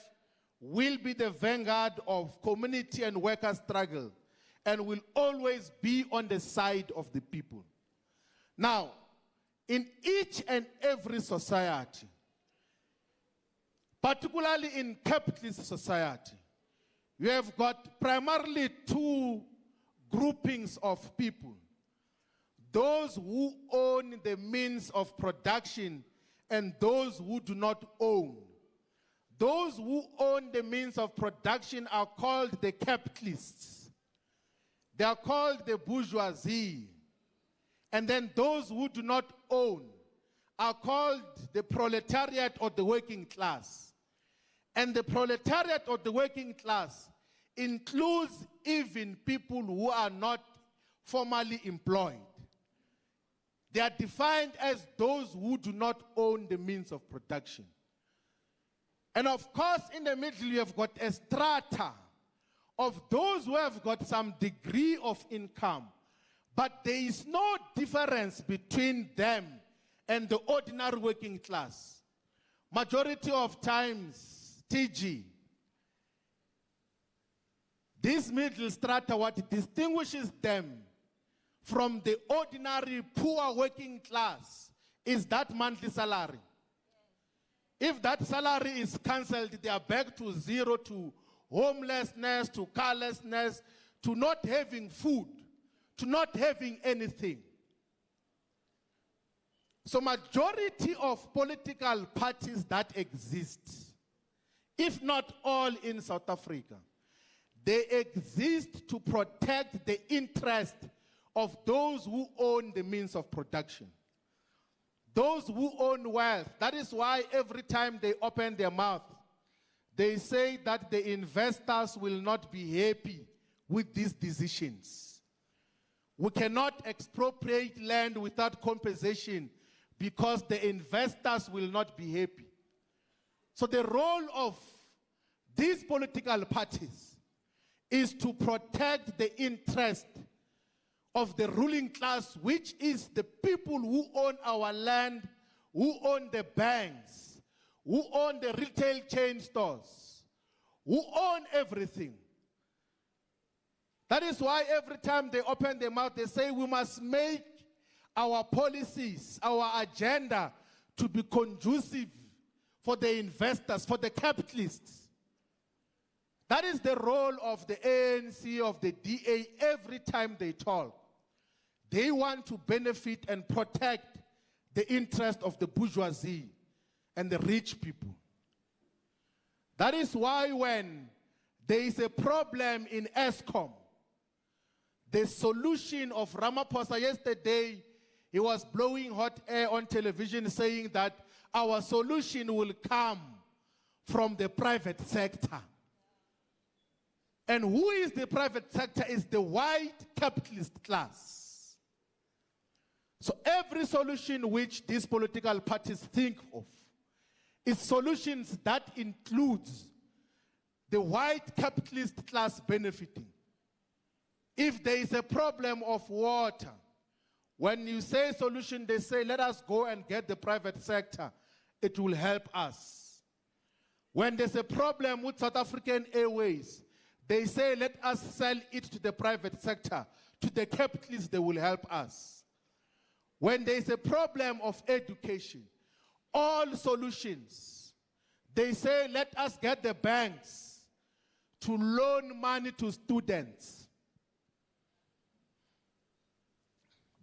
will be the vanguard of community and worker struggle and will always be on the side of the people. Now, in each and every society, particularly in capitalist society, you have got primarily two groupings of people. Those who own the means of production and those who do not own. Those who own the means of production are called the capitalists. They are called the bourgeoisie. And then those who do not own are called the proletariat or the working class. And the proletariat or the working class includes even people who are not formally employed. They are defined as those who do not own the means of production. And of course, in the middle, you have got a strata of those who have got some degree of income, but there is no difference between them and the ordinary working class. Majority of times, TG, this middle strata, what distinguishes them from the ordinary poor working class is that monthly salary. If that salary is cancelled, they are back to zero, to homelessness, to carelessness, to not having food, to not having anything. So majority of political parties that exist, if not all in South Africa, they exist to protect the interest of those who own the means of production. Those who own wealth. That is why every time they open their mouth, they say that the investors will not be happy with these decisions. We cannot expropriate land without compensation because the investors will not be happy. So the role of these political parties is to protect the interest of the ruling class, which is the people who own our land, who own the banks, who own the retail chain stores, who own everything. That is why every time they open their mouth, they say we must make our policies, our agenda to be conducive for the investors, for the capitalists. That is the role of the ANC, of the DA, every time they talk. They want to benefit and protect the interest of the bourgeoisie and the rich people. That is why when there is a problem in Eskom, the solution of Ramaphosa yesterday, he was blowing hot air on television saying that our solution will come from the private sector. And who is the private sector? Is the white capitalist class. So every solution which these political parties think of is solutions that includes the white capitalist class benefiting. If there is a problem of water, when you say solution, they say, let us go and get the private sector. It will help us. When there's a problem with South African Airways, they say, let us sell it to the private sector. To the capitalists, they will help us. When there's a problem of education, all solutions. They say, let us get the banks to loan money to students.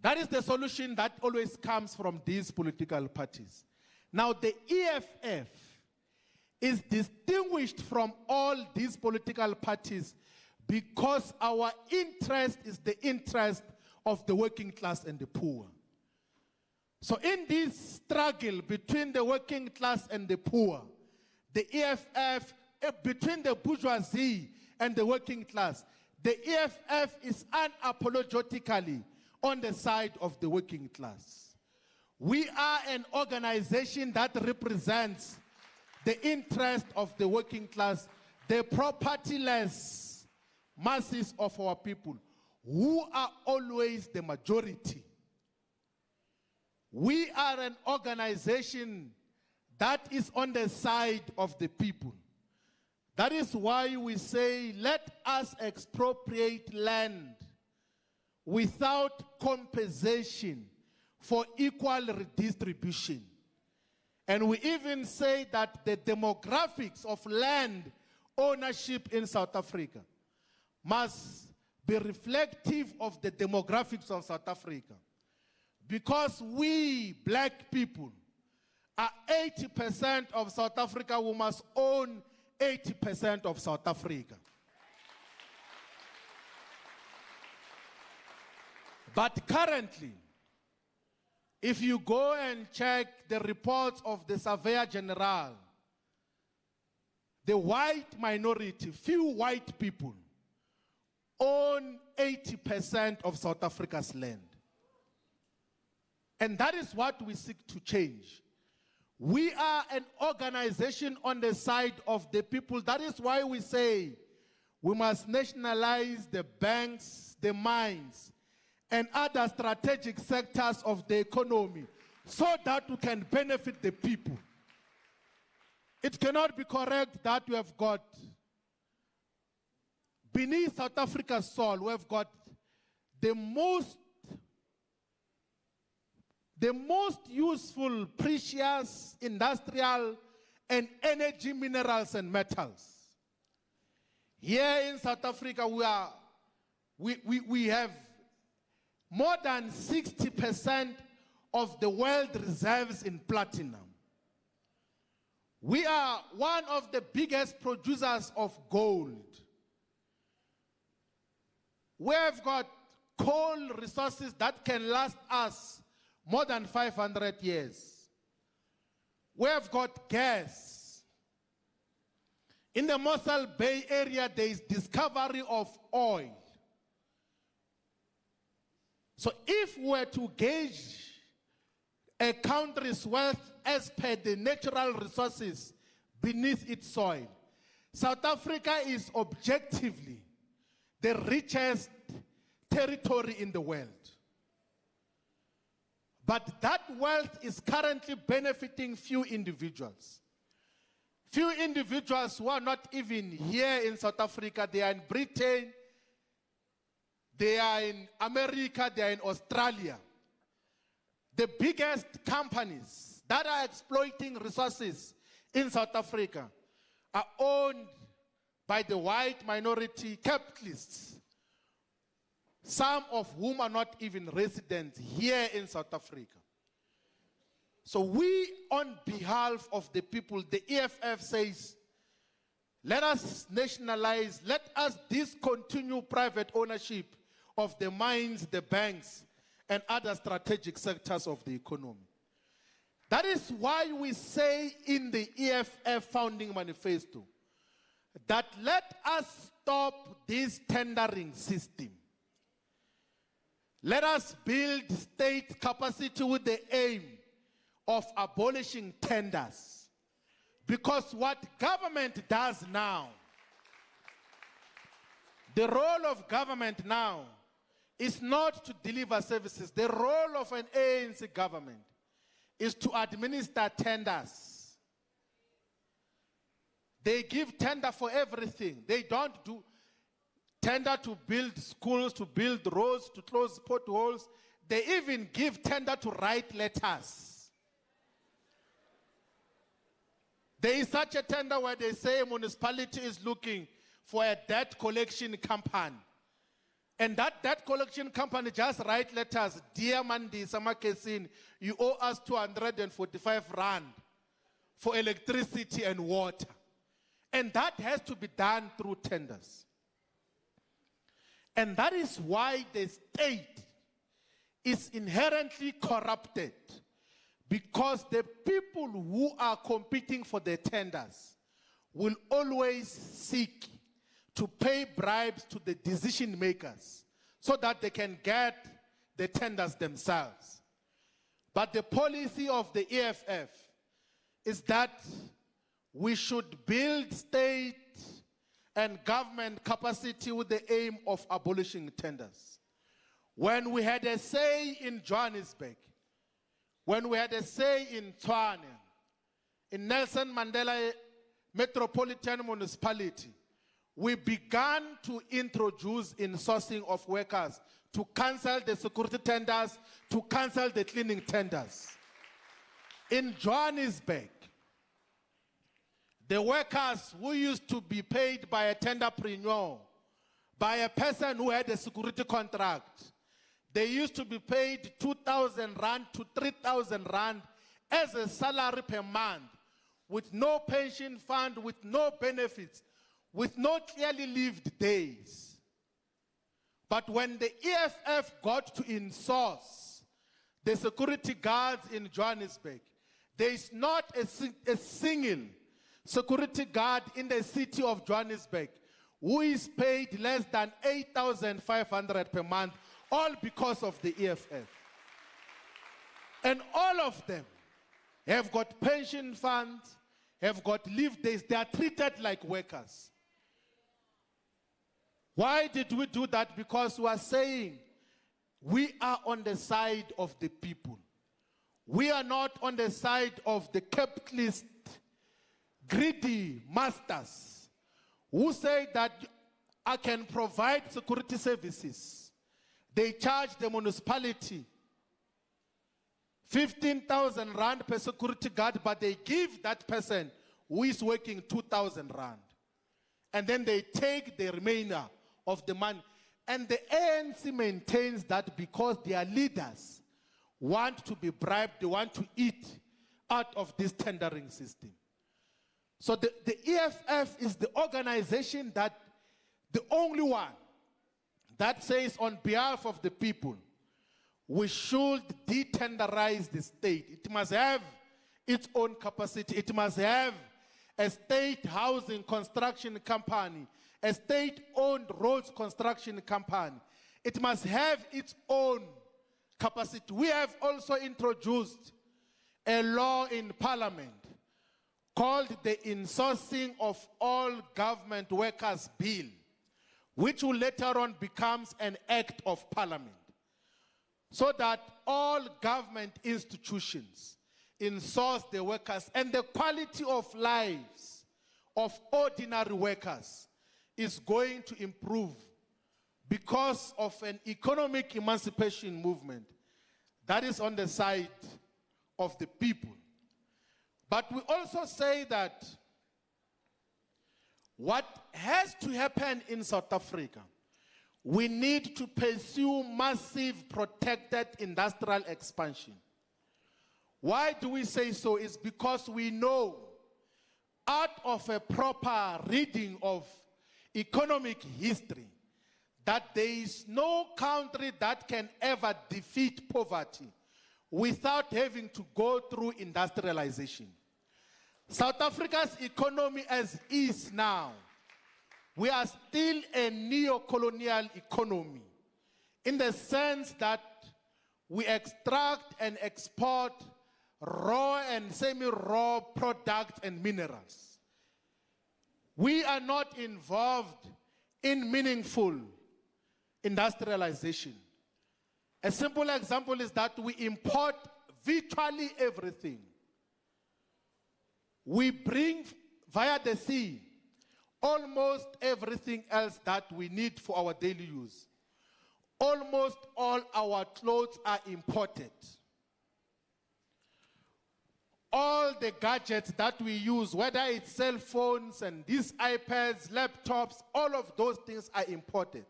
That is the solution that always comes from these political parties. Now, the EFF is distinguished from all these political parties because our interest is the interest of the working class and the poor. So in this struggle between the working class and the poor, the EFF, between the bourgeoisie and the working class, the EFF is unapologetically on the side of the working class. We are an organization that represents the interest of the working class, the propertyless masses of our people, who are always the majority. We are an organization that is on the side of the people. That is why we say, let us expropriate land without compensation for equal redistribution. And we even say that the demographics of land ownership in South Africa must be reflective of the demographics of South Africa. Because we, black people, are 80% of South Africa, we must own 80% of South Africa. But currently, if you go and check the reports of the Surveyor General, the white minority, few white people, own 80% of South Africa's land. And that is what we seek to change. We are an organization on the side of the people. That is why we say we must nationalize the banks, the mines, and other strategic sectors of the economy so that we can benefit the people. It cannot be correct that we have got, beneath South Africa's soil, we have got the most useful, precious, industrial, and energy minerals and metals. Here in South Africa, we have more than 60% of the world reserves in platinum. We are one of the biggest producers of gold. We have got coal resources that can last us more than 500 years. We have got gas. In the Mossel Bay area, there is discovery of oil. So if we were to gauge a country's wealth as per the natural resources beneath its soil, South Africa is objectively the richest territory in the world. But that wealth is currently benefiting few individuals. Few individuals who are not even here in South Africa, they are in Britain, they are in America, they are in Australia. The biggest companies that are exploiting resources in South Africa are owned by the white minority capitalists, some of whom are not even residents here in South Africa. So we, on behalf of the people, the EFF says, let us nationalize, let us discontinue private ownership of the mines, the banks, and other strategic sectors of the economy. That is why we say in the EFF founding manifesto that let us stop this tendering system. Let us build state capacity with the aim of abolishing tenders. Because what government does now, the role of government now is not to deliver services. The role of an ANC government is to administer tenders. They give tender for everything. They don't do tender to build schools, to build roads, to close potholes. They even give tender to write letters. There is such a tender where they say a municipality is looking for a debt collection company. And that debt collection company just write letters, dear Mandi Samakesin, you owe us 245 rand for electricity and water. And that has to be done through tenders. And that is why the state is inherently corrupted, because the people who are competing for the tenders will always seek to pay bribes to the decision makers so that they can get the tenders themselves. But the policy of the EFF is that we should build state and government capacity with the aim of abolishing tenders. When we had a say in Johannesburg, when we had a say in Tshwane, in Nelson Mandela Metropolitan Municipality, we began to introduce insourcing of workers, to cancel the security tenders, to cancel the cleaning tenders. In Johannesburg, the workers who used to be paid by a tenderpreneur, by a person who had a security contract, they used to be paid 2,000 rand to 3,000 rand as a salary per month, with no pension fund, with no benefits, with no clearly lived days. But when the EFF got to insource the security guards in Johannesburg, there is not a single security guard in the city of Johannesburg who is paid less than 8,500 per month, all because of the EFF. And all of them have got pension funds, have got leave days. They are treated like workers. Why did we do that? Because we are saying we are on the side of the people. We are not on the side of the capitalist, greedy masters who say that I can provide security services. They charge the municipality 15,000 rand per security guard, but they give that person who is working 2,000 rand. And then they take the remainder of the money. And the ANC maintains that because their leaders want to be bribed, they want to eat out of this tendering system. So the EFF is the organization that, the only one that says on behalf of the people, we should detenderize the state. It must have its own capacity. It must have a state housing construction company, a state-owned roads construction company. It must have its own capacity. We have also introduced a law in Parliament called the Insourcing of All Government Workers Bill, which will later on becomes an act of Parliament, so that all government institutions insource the workers, and the quality of lives of ordinary workers is going to improve because of an economic emancipation movement that is on the side of the people. But we also say that what has to happen in South Africa, we need to pursue massive protected industrial expansion. Why do we say so? It's because we know, out of a proper reading of economic history, that there is no country that can ever defeat poverty without having to go through industrialization. South Africa's economy as is now, we are still a neo-colonial economy in the sense that we extract and export raw and semi-raw products and minerals. We are not involved in meaningful industrialization. A simple example is that we import virtually everything. We bring via the sea almost everything else that we need for our daily use. Almost all our clothes are imported. all the gadgets that we use, whether it's cell phones and these iPads, laptops, all of those things are imported.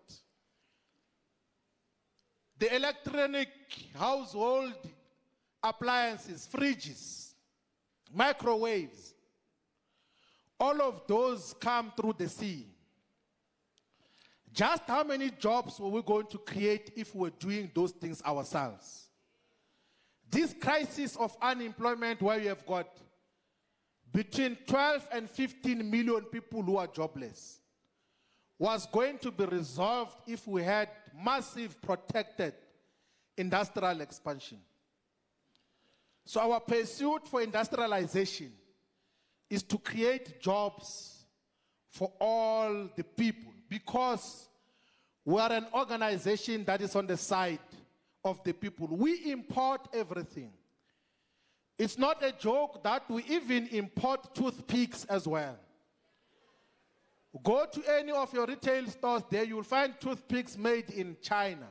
The electronic household appliances, fridges, microwaves, all of those come through the sea. Just how many jobs were we going to create if we were doing those things ourselves? This crisis of unemployment, where you have got between 12 and 15 million people who are jobless, was going to be resolved if we had massive protected industrial expansion. So our pursuit for industrialization is to create jobs for all the people, because we are an organization that is on the side of the people. We import everything. It's not a joke that we even import toothpicks as well. Go to any of your retail stores there, you will find toothpicks made in China.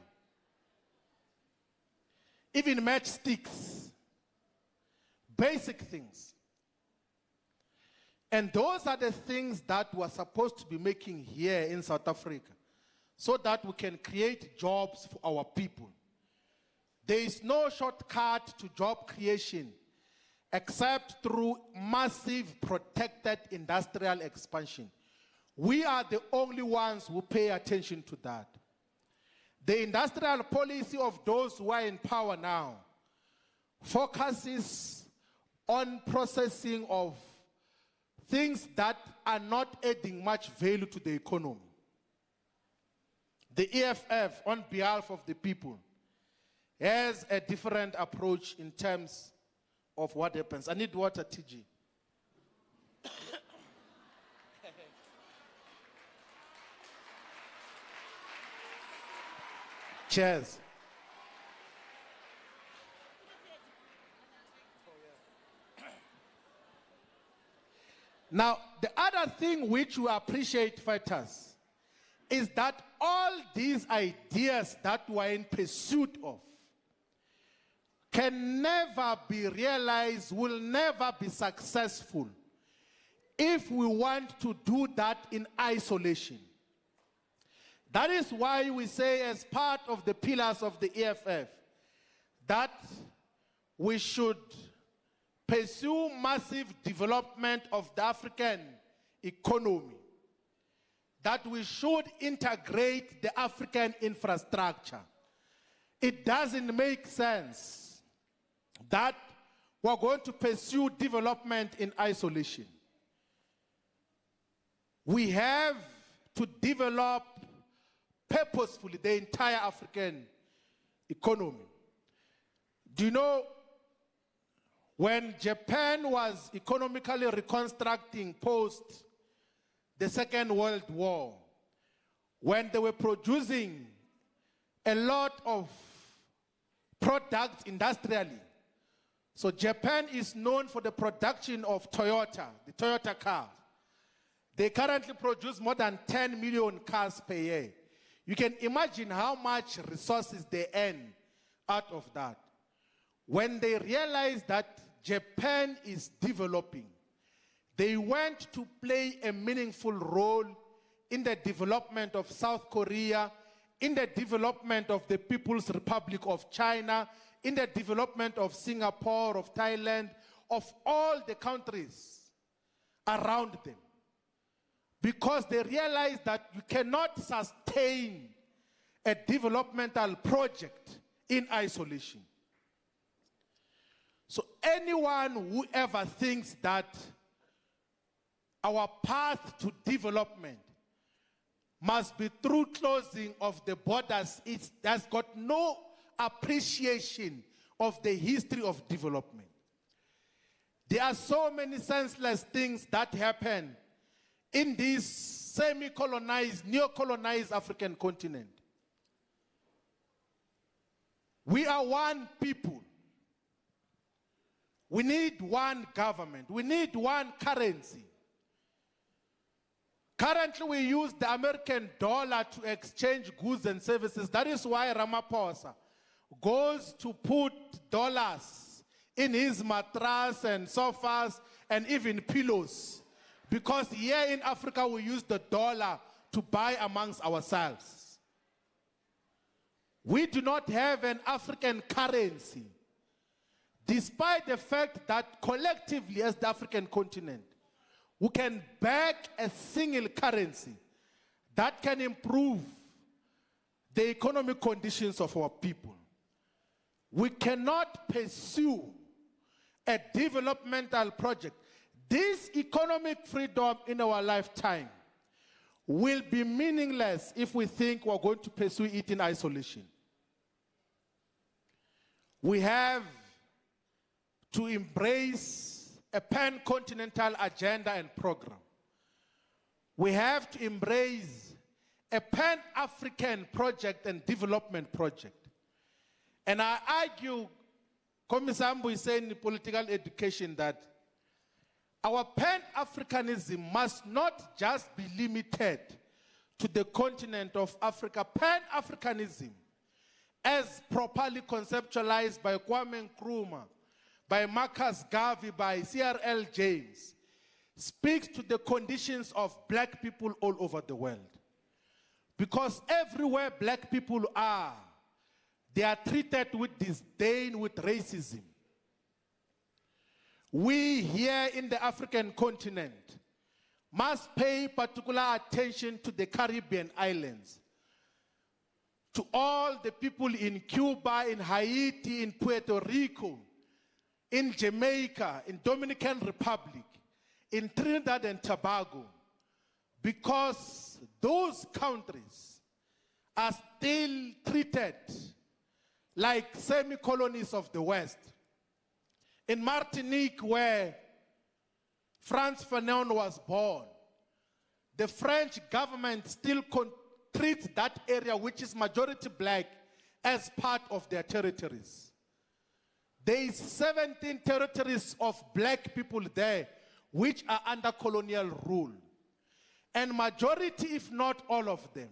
Even matchsticks. Basic things. And those are the things that we're supposed to be making here in South Africa, so that we can create jobs for our people. There is no shortcut to job creation except through massive protected industrial expansion. We are the only ones who pay attention to that. The industrial policy of those who are in power now focuses on processing of things that are not adding much value to the economy. The EFF, on behalf of the people, has a different approach in terms of what happens. I need water, TG. Cheers. Now, the other thing which we appreciate, fighters, is that all these ideas that we're in pursuit of can never be realized, will never be successful if we want to do that in isolation. That is why we say, as part of the pillars of the EFF, that we should pursue massive development of the African economy, that we should integrate the African infrastructure. It doesn't make sense that we're going to pursue development in isolation. We have to develop purposefully the entire African economy. Do you know, when Japan was economically reconstructing post the Second World War, when they were producing a lot of products industrially, so Japan is known for the production of Toyota, the Toyota car. They currently produce more than 10 million cars per year. You can imagine how much resources they earn out of that. When they realized that Japan is developing, they went to play a meaningful role in the development of South Korea, in the development of the People's Republic of China, in the development of Singapore, of Thailand, of all the countries around them. Because they realized that you cannot sustain a developmental project in isolation. So anyone who ever thinks that our path to development must be through closing of the borders, it has got no appreciation of the history of development. There are so many senseless things that happen in this semi-colonized, neo-colonized African continent. We are one people. We need one government. We need one currency. Currently, we use the American dollar to exchange goods and services. That is why Ramaphosa goes to put dollars in his mattress and sofas and even pillows. Because here in Africa we use the dollar to buy amongst ourselves. We do not have an African currency, despite the fact that collectively as the African continent, we can back a single currency that can improve the economic conditions of our people. We cannot pursue a developmental project. This economic freedom in our lifetime will be meaningless if we think we're going to pursue it in isolation. We have to embrace a pan-continental agenda and program. We have to embrace a pan-African project and development project. And I argue, Komisambu is saying in political education, that our pan-Africanism must not just be limited to the continent of Africa. Pan-Africanism, as properly conceptualized by Kwame Nkrumah, by Marcus Garvey, by C.R.L. James, speaks to the conditions of black people all over the world. Because everywhere black people are, they are treated with disdain, with racism. We here in the African continent must pay particular attention to the Caribbean islands, to all the people in Cuba, in Haiti, in Puerto Rico, in Jamaica, in Dominican Republic, in Trinidad and Tobago, because those countries are still treated like semi-colonies of the West. In Martinique, where Frantz Fanon was born, the French government still treats that area, which is majority black, as part of their territories. There is 17 territories of black people there, which are under colonial rule. And majority, if not all of them,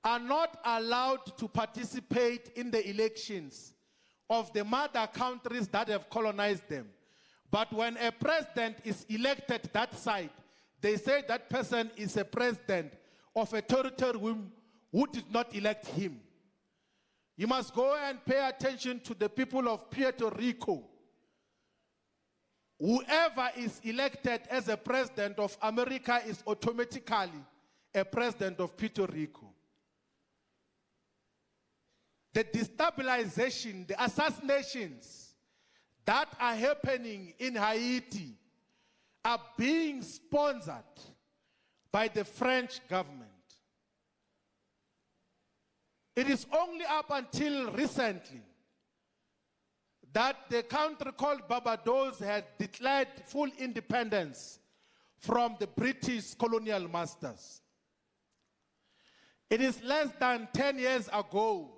are not allowed to participate in the elections of the mother countries that have colonized them. But when a president is elected that side, they say that person is a president of a territory who did not elect him. You must go and pay attention to the people of Puerto Rico. Whoever is elected as a president of America is automatically a president of Puerto Rico. The destabilization, the assassinations that are happening in Haiti are being sponsored by the French government. It is only up until recently that the country called Barbados had declared full independence from the British colonial masters. It is less than 10 years ago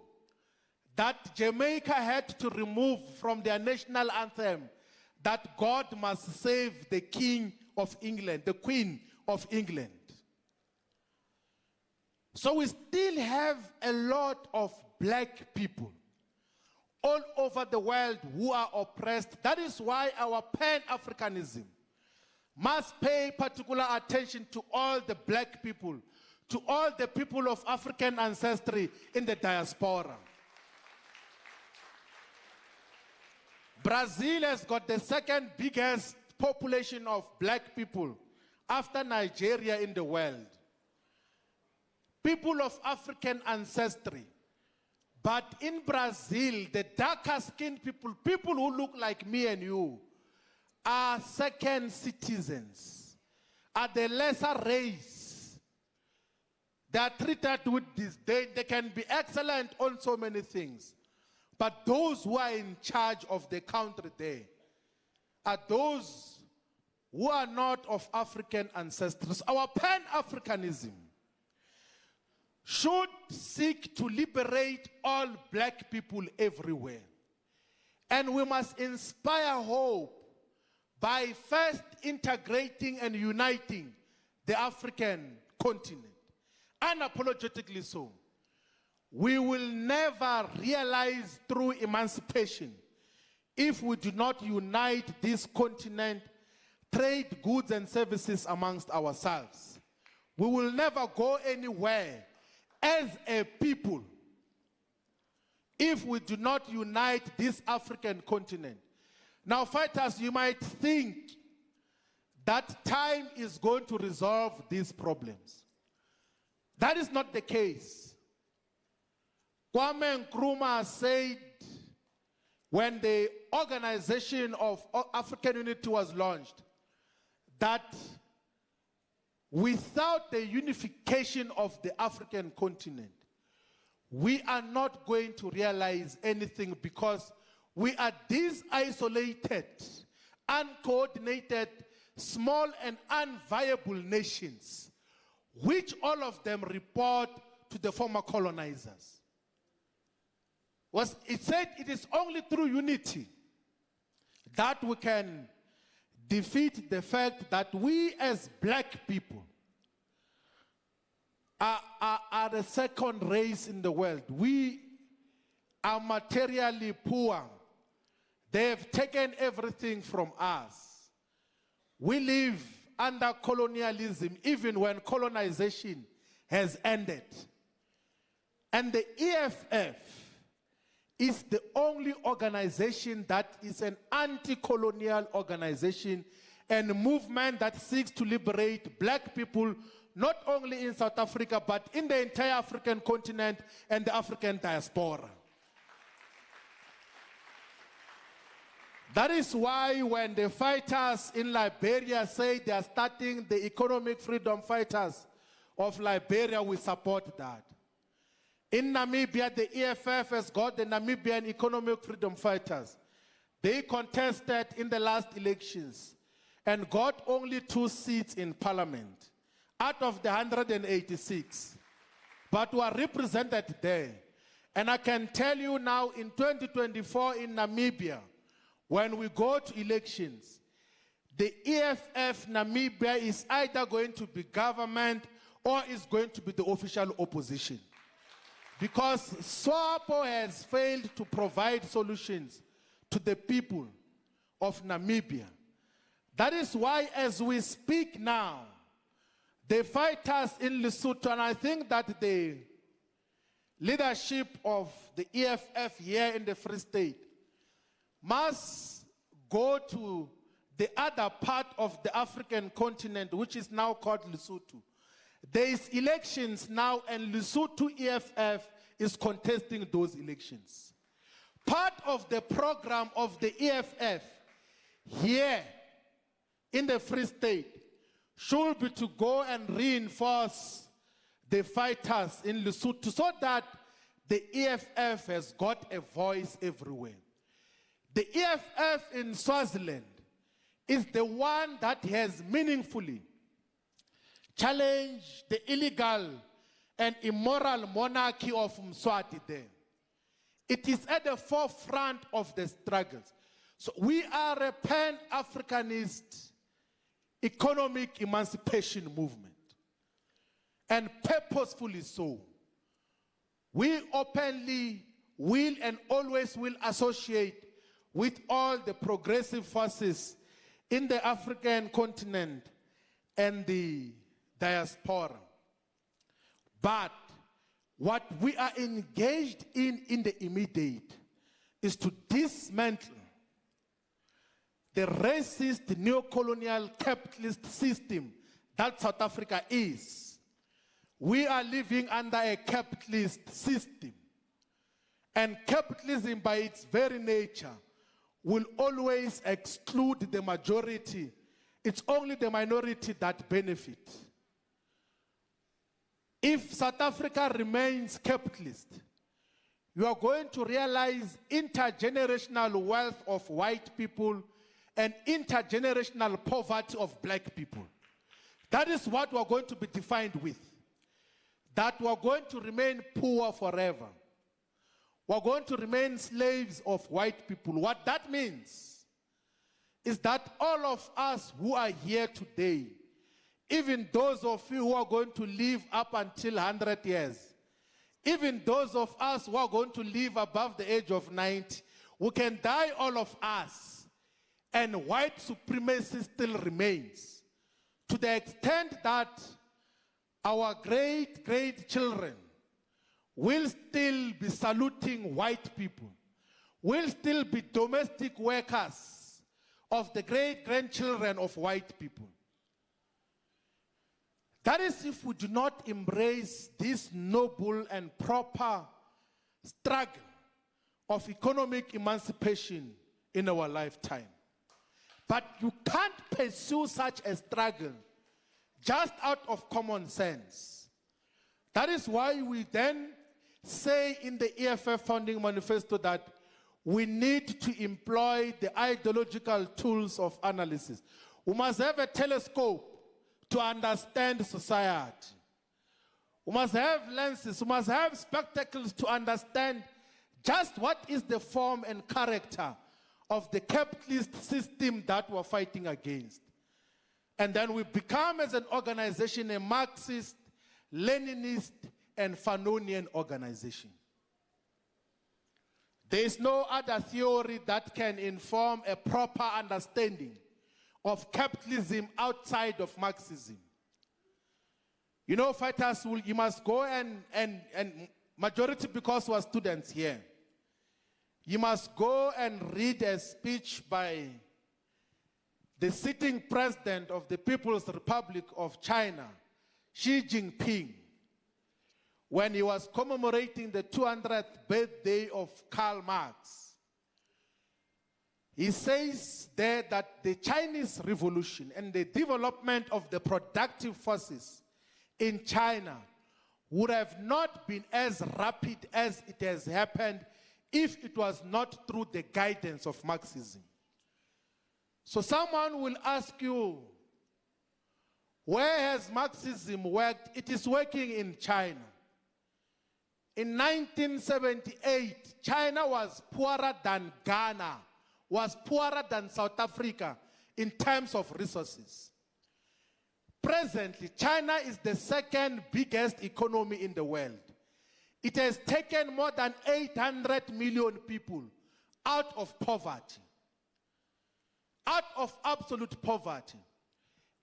that Jamaica had to remove from their national anthem that God must save the King of England, the Queen of England. So we still have a lot of black people all over the world who are oppressed. That is why our Pan-Africanism must pay particular attention to all the black people, to all the people of African ancestry in the diaspora. Brazil has got the second biggest population of black people after Nigeria in the world. People of African ancestry. But in Brazil, the darker skinned people, people who look like me and you, are second citizens, are the lesser race. They are treated with disdain. They can be excellent on so many things. But those who are in charge of the country there are those who are not of African ancestors. Our Pan-Africanism should seek to liberate all black people everywhere. And we must inspire hope by first integrating and uniting the African continent, unapologetically so. We will never realize true emancipation if we do not unite this continent, trade goods and services amongst ourselves. We will never go anywhere as a people if we do not unite this African continent. Now, fighters, you might think that time is going to resolve these problems. That is not the case. Kwame Nkrumah said when the Organization of African Unity was launched that without the unification of the African continent, we are not going to realize anything because we are these isolated, uncoordinated, small and unviable nations, which all of them report to the former colonizers. It said it is only through unity that we can defeat the fact that we as black people are the second race in the world. We are materially poor. They have taken everything from us. We live under colonialism even when colonization has ended. And the EFF is the only organization that is an anti-colonial organization and a movement that seeks to liberate black people not only in South Africa but in the entire African continent and the African diaspora. That is why when the fighters in Liberia say they are starting the economic freedom fighters of Liberia, we support that. In Namibia, the EFF has got the Namibian Economic Freedom Fighters. They contested in the last elections and got only 2 seats in parliament out of the 186, but were represented there. And I can tell you now in 2024 in Namibia, when we go to elections, the EFF Namibia is either going to be government or is going to be the official opposition. Because SWAPO has failed to provide solutions to the people of Namibia. That is why as we speak now, the fighters in Lesotho, and I think that the leadership of the EFF here in the Free State must go to the other part of the African continent, which is now called Lesotho. There is elections now, and Lesotho EFF is contesting those elections. Part of the program of the EFF here in the Free State should be to go and reinforce the fighters in Lesotho so that the EFF has got a voice everywhere. The EFF in Swaziland is the one that has meaningfully challenged the illegal and immoral monarchy of Mswati there. It is at the forefront of the struggles. So we are a pan-Africanist economic emancipation movement, and purposefully so. We openly will and always will associate with all the progressive forces in the African continent and the diaspora. But what we are engaged in the immediate is to dismantle the racist, neo-colonial, capitalist system that South Africa is. We are living under a capitalist system. And capitalism, by its very nature, will always exclude the majority. It's only the minority that benefit. If South Africa remains capitalist, you are going to realize intergenerational wealth of white people and intergenerational poverty of black people. That is what we are going to be defined with. That we are going to remain poor forever. We are going to remain slaves of white people. What that means is that all of us who are here today, even those of you who are going to live up until 100 years, even those of us who are going to live above the age of 90, We can die, all of us, and white supremacy still remains, to the extent that our great children will still be saluting white people, will still be domestic workers of the great-grandchildren of white people. That is if we do not embrace this noble and proper struggle of economic emancipation in our lifetime. But you can't pursue such a struggle just out of common sense. That is why we then say in the EFF founding manifesto that we need to employ the ideological tools of analysis. We must have a telescope to understand society. We must have lenses, we must have spectacles to understand just what is the form and character of the capitalist system that we're fighting against. And then we become, as an organization, a Marxist, Leninist, and Fanonian organization. There is no other theory that can inform a proper understanding of capitalism outside of Marxism. You know, fighters, you must go and majority because we are students here, you must go and read a speech by the sitting president of the People's Republic of China, Xi Jinping, when he was commemorating the 200th birthday of Karl Marx. He says there that the Chinese Revolution and the development of the productive forces in China would have not been as rapid as it has happened if it was not through the guidance of Marxism. So someone will ask you, where has Marxism worked? It is working in China. In 1978, China was poorer than Ghana, was poorer than South Africa in terms of resources. Presently, China is the second biggest economy in the world. It has taken more than 800 million people out of poverty, out of absolute poverty.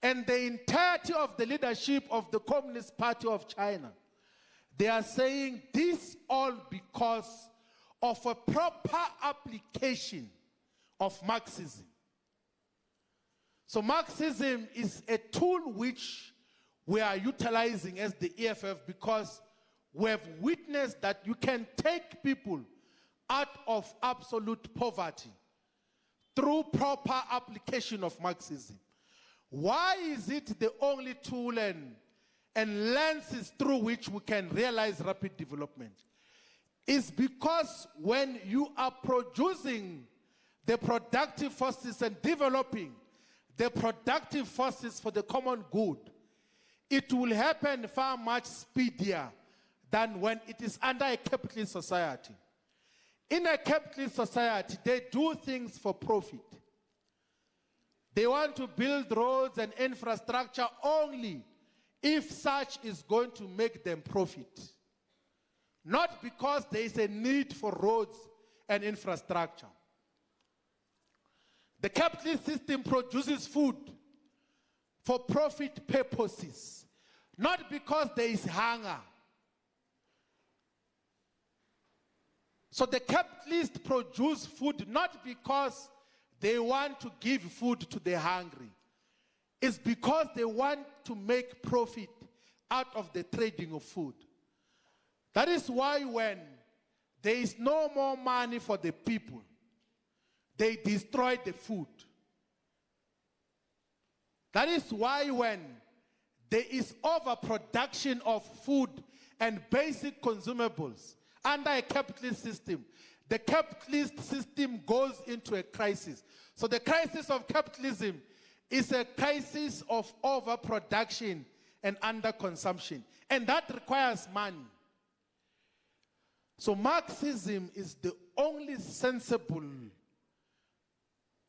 And the entirety of the leadership of the Communist Party of China, they are saying this all because of a proper application of Marxism. So Marxism is a tool which we are utilizing as the EFF because we have witnessed that you can take people out of absolute poverty through proper application of Marxism. Why is it the only tool and lenses through which we can realize rapid development? It's because when you are producing the productive forces and developing the productive forces for the common good, it will happen far much speedier than when it is under a capitalist society. In a capitalist society, they do things for profit. They want to build roads and infrastructure only if such is going to make them profit. Not because there is a need for roads and infrastructure. The capitalist system produces food for profit purposes, not because there is hunger. So the capitalists produce food not because they want to give food to the hungry. It's because they want to make profit out of the trading of food. That is why when there is no more money for the people, they destroy the food. That is why when there is overproduction of food and basic consumables under a capitalist system, the capitalist system goes into a crisis. So the crisis of capitalism is a crisis of overproduction and underconsumption. And that requires money. So Marxism is the only sensible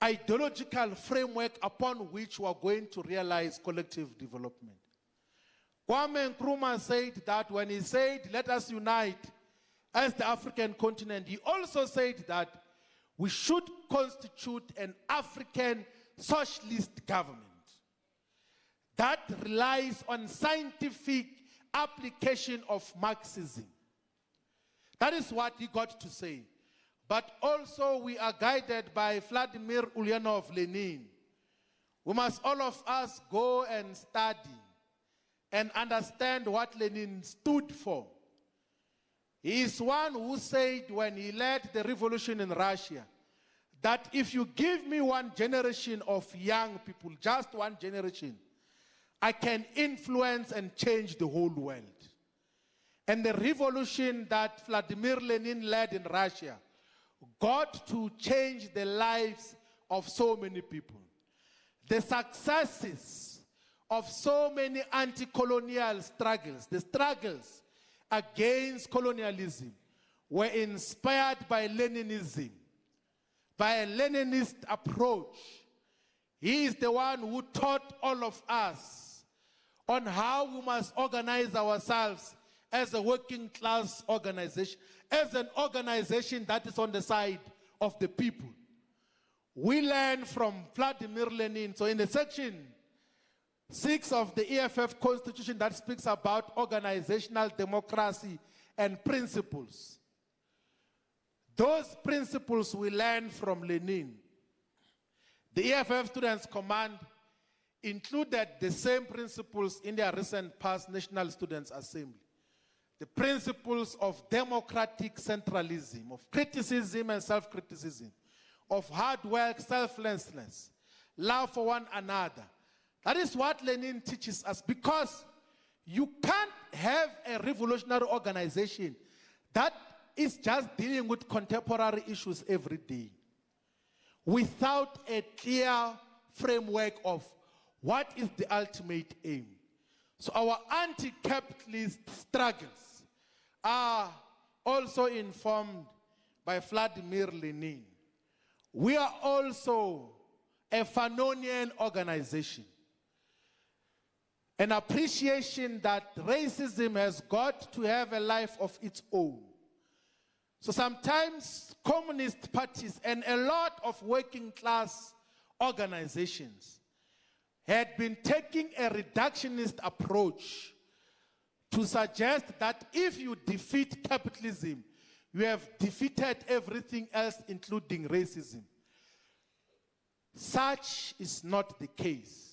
ideological framework upon which we are going to realize collective development. Kwame Nkrumah said that when he said, let us unite as the African continent, he also said that we should constitute an African socialist government that relies on scientific application of Marxism. That is what he got to say. But also we are guided by Vladimir Ulyanov Lenin. We must all of us go and study and understand what Lenin stood for. He is one who said when he led the revolution in Russia, that if you give me one generation of young people, just one generation, I can influence and change the whole world. And the revolution that Vladimir Lenin led in Russia got to change the lives of so many people. The successes of so many anti-colonial struggles, the struggles against colonialism, were inspired by Leninism, by a Leninist approach. He is the one who taught all of us on how we must organize ourselves as a working class organization, as an organization that is on the side of the people. We learn from Vladimir Lenin. So in the section 6 of the EFF Constitution that speaks about organizational democracy and principles, those principles we learn from Lenin. The EFF Students' Command included the same principles in their recent past National Students' Assembly. The principles of democratic centralism, of criticism and self-criticism, of hard work, selflessness, love for one another. That is what Lenin teaches us, because you can't have a revolutionary organization that is just dealing with contemporary issues every day without a clear framework of what is the ultimate aim. So our anti-capitalist struggles are also informed by Vladimir Lenin. We are also a Fanonian organization. An appreciation that racism has got to have a life of its own. So sometimes communist parties and a lot of working class organizations had been taking a reductionist approach to suggest that if you defeat capitalism, you have defeated everything else, including racism. Such is not the case.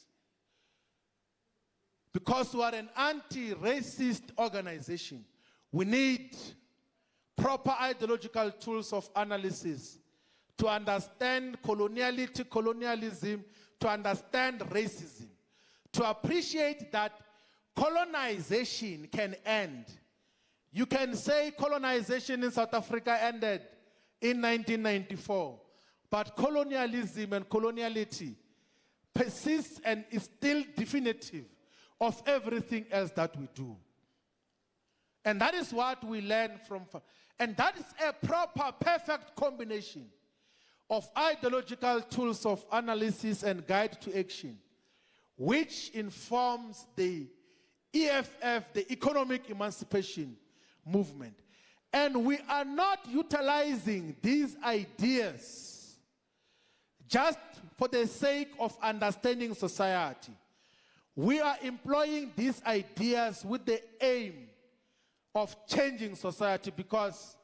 Because we are an anti-racist organization, we need proper ideological tools of analysis to understand colonialism, to understand racism, to appreciate that colonization can end. You can say colonization in South Africa ended in 1994, but colonialism and coloniality persists and is still definitive of everything else that we do. And that is what we learn from, and that is a proper, perfect combination of ideological tools of analysis and guide to action, which informs the EFF, the economic emancipation movement. And we are not utilizing these ideas just for the sake of understanding society. We are employing these ideas with the aim of changing society, because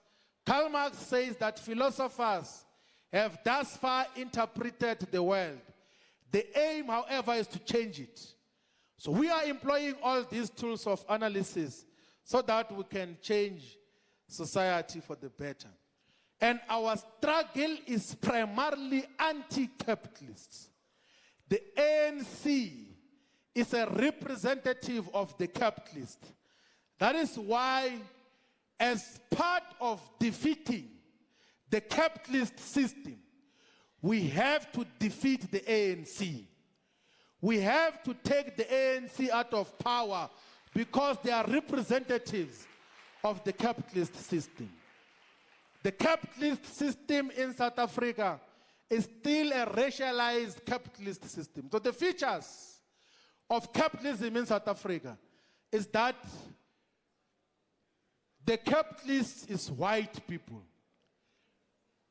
Karl Marx says that philosophers have thus far interpreted the world. The aim, however, is to change it. So we are employing all these tools of analysis so that we can change society for the better. And our struggle is primarily anti-capitalist. The ANC is a representative of the capitalist. That is why, as part of defeating the capitalist system, we have to defeat the ANC. We have to take the ANC out of power because they are representatives of the capitalist system. The capitalist system in South Africa is still a racialized capitalist system. So the features of capitalism in South Africa is that the capitalists is white people.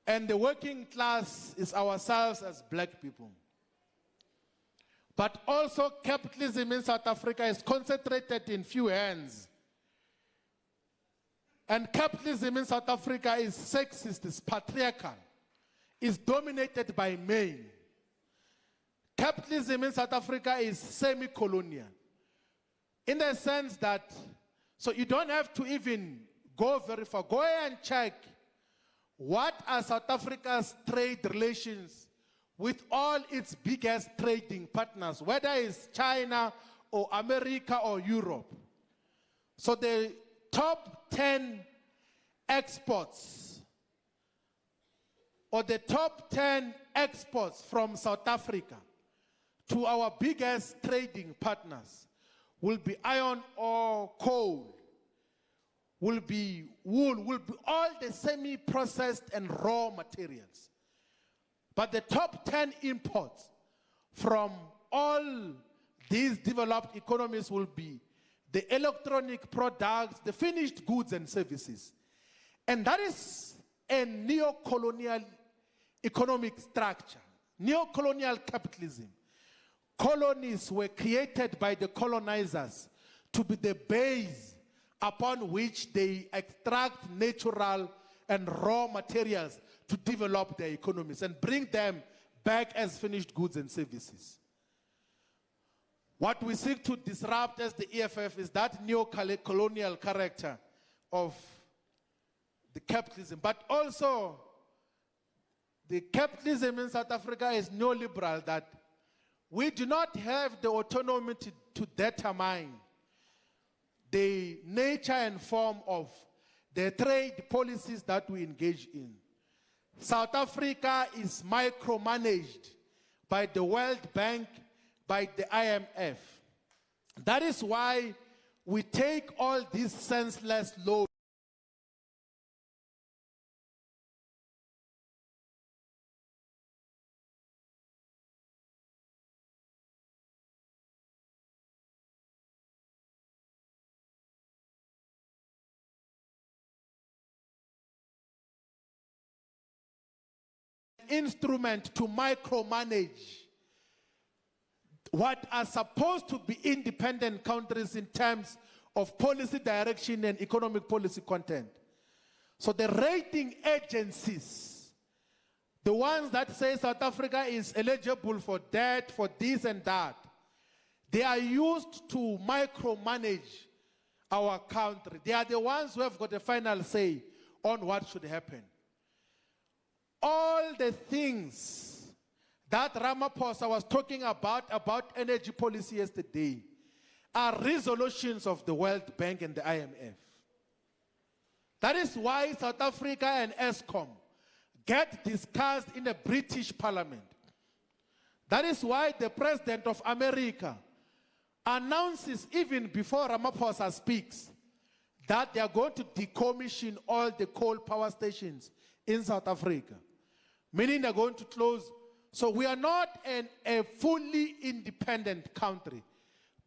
And the working class is ourselves as black people. But also capitalism in South Africa is concentrated in few hands. And capitalism in South Africa is sexist, is patriarchal, is dominated by men. Capitalism in South Africa is semi-colonial. In the sense that, so you don't have to even go very far. Go ahead and check what are South Africa's trade relations with all its biggest trading partners, whether it's China or America or Europe. So the top 10 exports, or the top 10 exports from South Africa to our biggest trading partners will be iron ore, coal, will be wool, will be all the semi-processed and raw materials. But the top 10 imports from all these developed economies will be the electronic products, the finished goods and services. And that is a neo-colonial economic structure, neo-colonial capitalism. Colonies were created by the colonizers to be the base upon which they extract natural and raw materials to develop their economies and bring them back as finished goods and services. What we seek to disrupt as the EFF is that neo-colonial character of the capitalism, but also the capitalism in South Africa is neoliberal, that we do not have the autonomy to determine the nature and form of the trade policies that we engage in. South Africa is micromanaged by the World Bank, by the IMF. That is why we take all these senseless laws instrument to micromanage what are supposed to be independent countries in terms of policy direction and economic policy content. So the rating agencies, the ones that say South Africa is eligible for debt, for this and that, they are used to micromanage our country. They are the ones who have got the final say on what should happen. All the things that Ramaphosa was talking about energy policy yesterday, are resolutions of the World Bank and the IMF. That is why South Africa and ESCOM get discussed in the British Parliament. That is why the President of America announces, even before Ramaphosa speaks, that they are going to decommission all the coal power stations in South Africa, meaning they're going to close. So we are not a fully independent country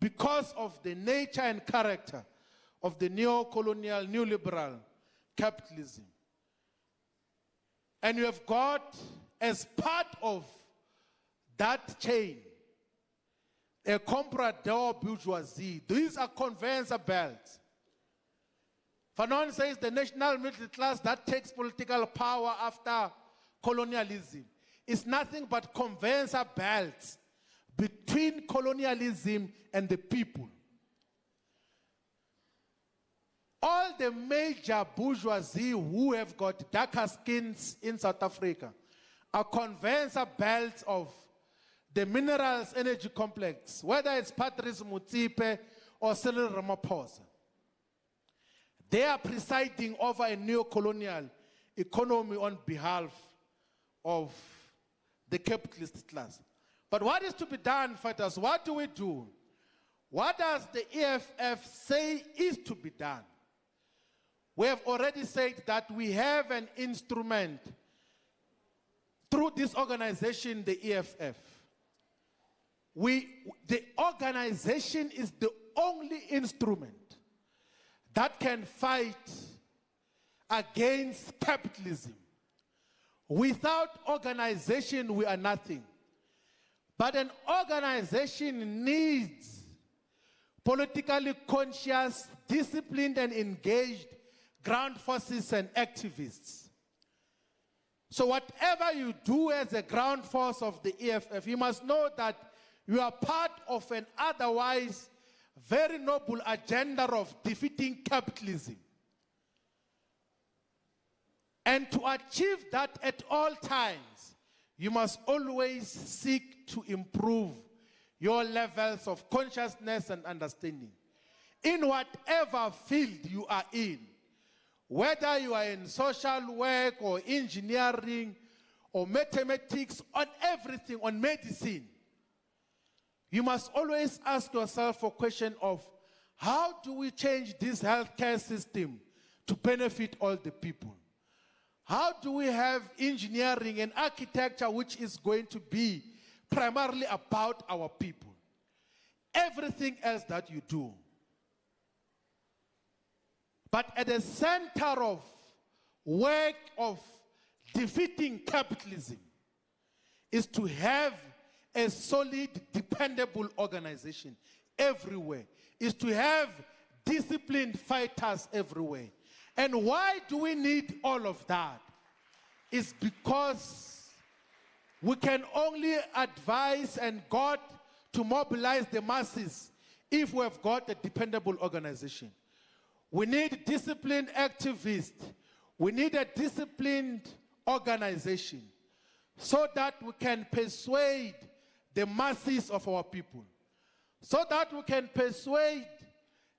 because of the nature and character of the neo-colonial, neoliberal capitalism. And you have got, as part of that chain, a comprador bourgeoisie. These are conveyor belts. Fanon says the national middle class that takes political power after colonialism is nothing but conveyor belts between colonialism and the people. All the major bourgeoisie who have got darker skins in South Africa are conveyor belts of the minerals energy complex, whether it's Patrice Motsepe or Cyril Ramaphosa. They are presiding over a neo-colonial economy on behalf of the capitalist class. But what is to be done, fighters? What do we do? What does the EFF say is to be done? We have already said that we have an instrument through this organization, the EFF. The organization is the only instrument that can fight against capitalism. Without organization, we are nothing. But an organization needs politically conscious, disciplined, and engaged ground forces and activists. So whatever you do as a ground force of the EFF, you must know that you are part of an otherwise very noble agenda of defeating capitalism. And to achieve that at all times, you must always seek to improve your levels of consciousness and understanding. In whatever field you are in, whether you are in social work or engineering or mathematics, on everything, on medicine, you must always ask yourself a question of how do we change this healthcare system to benefit all the people? How do we have engineering and architecture which is going to be primarily about our people? Everything else that you do. But at the center of work of defeating capitalism is to have a solid, dependable organization everywhere, is to have disciplined fighters everywhere. And why do we need all of that? It's because we can only advise and God to mobilize the masses if we have got a dependable organization. We need disciplined activists. We need a disciplined organization so that we can persuade the masses of our people, so that we can persuade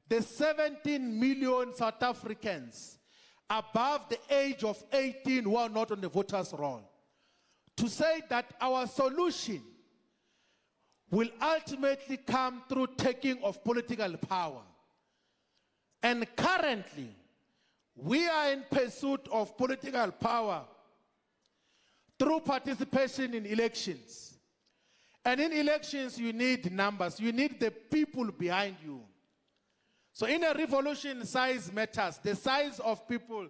the 17 million South Africans above the age of 18 who are not on the voters' roll, to say that our solution will ultimately come through taking of political power. And currently, we are in pursuit of political power through participation in elections. And in elections, you need numbers. You need the people behind you. So in a revolution, size matters. The size of people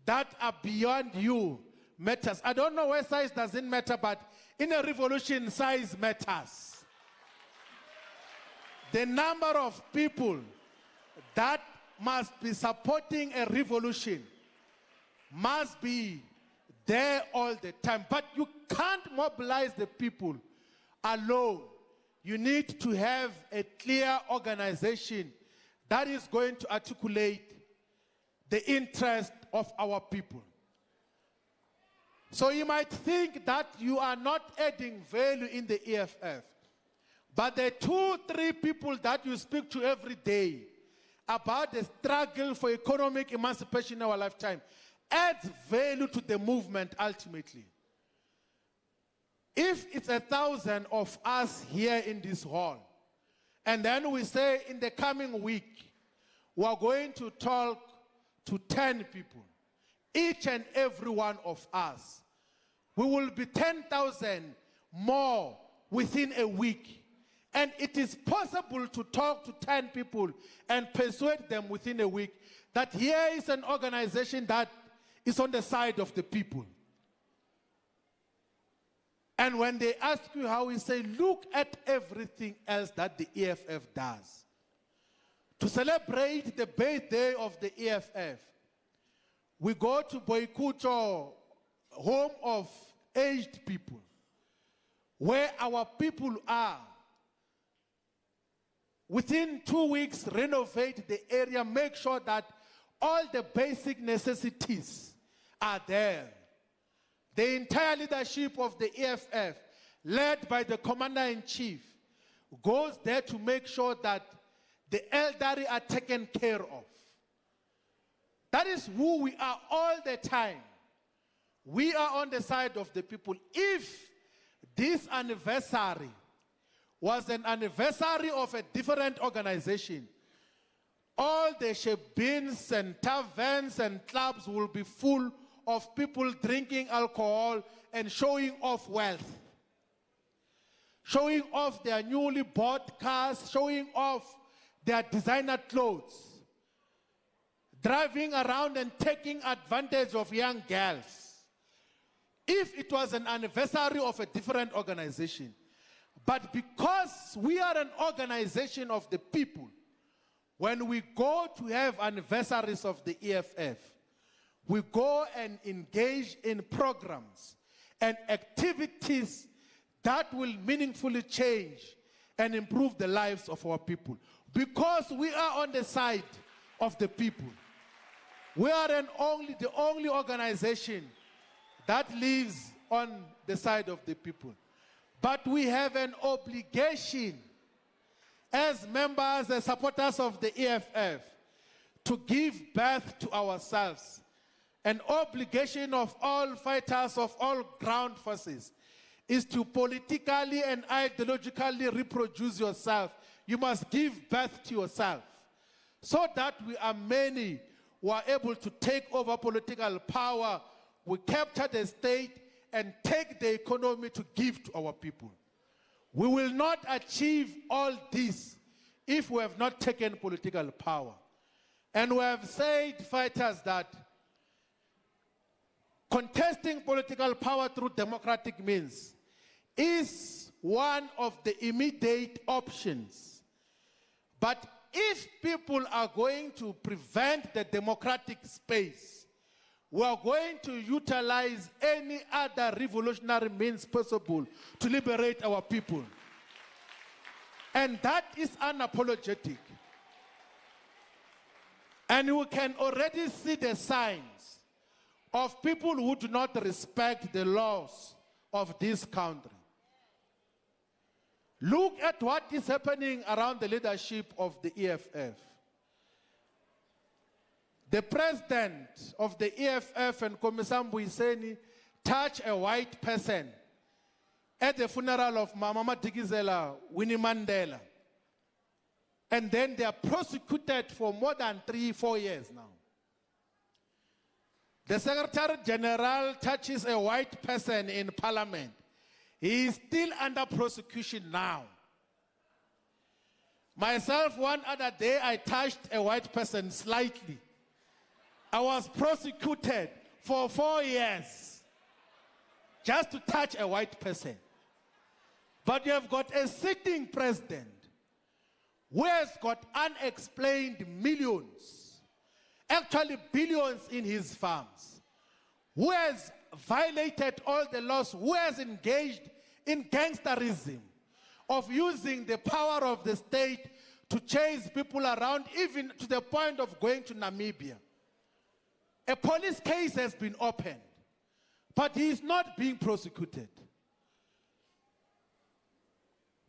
that are beyond you matters. I don't know where size doesn't matter, but in a revolution, size matters. The number of people that must be supporting a revolution must be there all the time. But you can't mobilize the people alone. You need to have a clear organization that is going to articulate the interest of our people. So you might think that you are not adding value in the EFF, but the 2-3 people that you speak to every day about the struggle for economic emancipation in our lifetime adds value to the movement ultimately. If it's 1,000 of us here in this hall, and then we say in the coming week, we are going to talk to 10 people, each and every one of us, we will be 10,000 more within a week. And it is possible to talk to 10 people and persuade them within a week that here is an organization that is on the side of the people. And when they ask you how, we say, look at everything else that the EFF does. To celebrate the birthday of the EFF, we go to Boikutsho, home of aged people, where our people are. Within 2 weeks, renovate the area, make sure that all the basic necessities are there. The entire leadership of the EFF, led by the Commander-in-Chief, goes there to make sure that the elderly are taken care of. That is who we are all the time. We are on the side of the people. If this anniversary was an anniversary of a different organization, all the shebeens and taverns and clubs will be full of people drinking alcohol and showing off wealth. Showing off their newly bought cars, showing off their designer clothes. Driving around and taking advantage of young girls. if it was an anniversary of a different organization. But because we are an organization of the people, when we go to have anniversaries of the EFF, we go and engage in programs and activities that will meaningfully change and improve the lives of our people. Because we are on the side of the people. We are the only organization that lives on the side of the people. But we have an obligation as members and supporters of the EFF to give birth to ourselves. An obligation of all fighters of all ground forces is to politically and ideologically reproduce yourself. You must give birth to yourself so that we are many who are able to take over political power. We capture the state and take the economy to give to our people. We will not achieve all this if we have not taken political power. And we have said, fighters, that contesting political power through democratic means is one of the immediate options. But if people are going to prevent the democratic space, we are going to utilize any other revolutionary means possible to liberate our people. And that is unapologetic. And we can already see the signs of people who do not respect the laws of this country. Look at what is happening around the leadership of the EFF. The president of the EFF and Kommissar Mbuiseni touched a white person at the funeral of Mama Madikizela, Winnie Mandela. And then they are prosecuted for more than 3-4 years now. The Secretary General touches a white person in Parliament. He is still under prosecution now. Myself, one other day, I touched a white person slightly. I was prosecuted for 4 years just to touch a white person. But you have got a sitting president who has got unexplained millions, actually billions in his farms, who has violated all the laws, who has engaged in gangsterism of using the power of the state to chase people around, even to the point of going to Namibia. A police case has been opened, but he is not being prosecuted.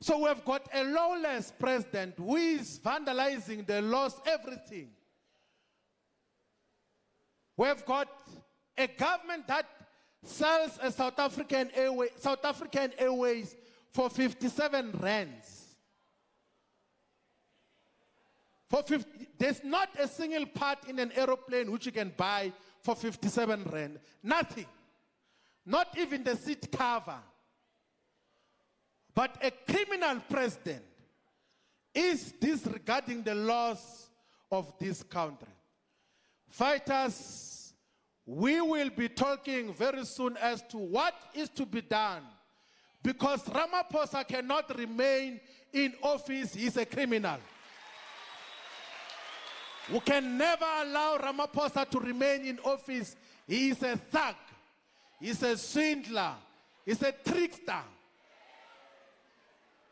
So we've got a lawless president who is vandalizing the laws, everything. We've got a government that sells a South African Airways for 57 rands. There's not a single part in an aeroplane which you can buy for 57 rand. Nothing. Not even the seat cover. But a criminal president is disregarding the laws of this country. Fighters, we will be talking very soon as to what is to be done, because Ramaphosa cannot remain in office. He's a criminal. We can never allow Ramaphosa to remain in office. He is a thug. He's a swindler. He's a trickster.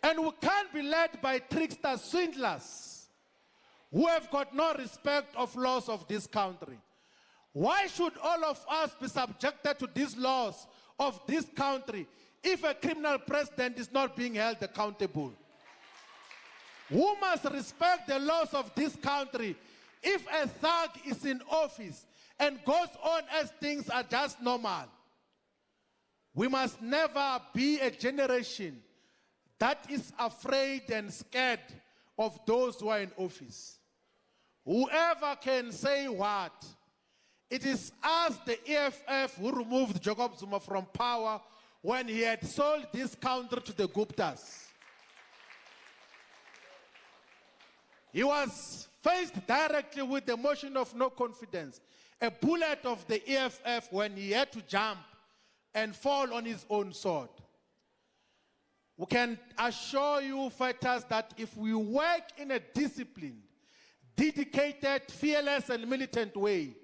And we can't be led by tricksters, swindlers, who have got no respect of laws of this country. Why should all of us be subjected to these laws of this country if a criminal president is not being held accountable? Who must respect the laws of this country if a thug is in office and goes on as things are just normal? We must never be a generation that is afraid and scared of those who are in office. Whoever can say what, it is us, the EFF, who removed Jacob Zuma from power when he had sold this country to the Guptas. He was faced directly with the motion of no confidence, a bullet of the EFF when he had to jump and fall on his own sword. We can assure you, fighters, that if we work in a disciplined, dedicated, fearless, and militant way,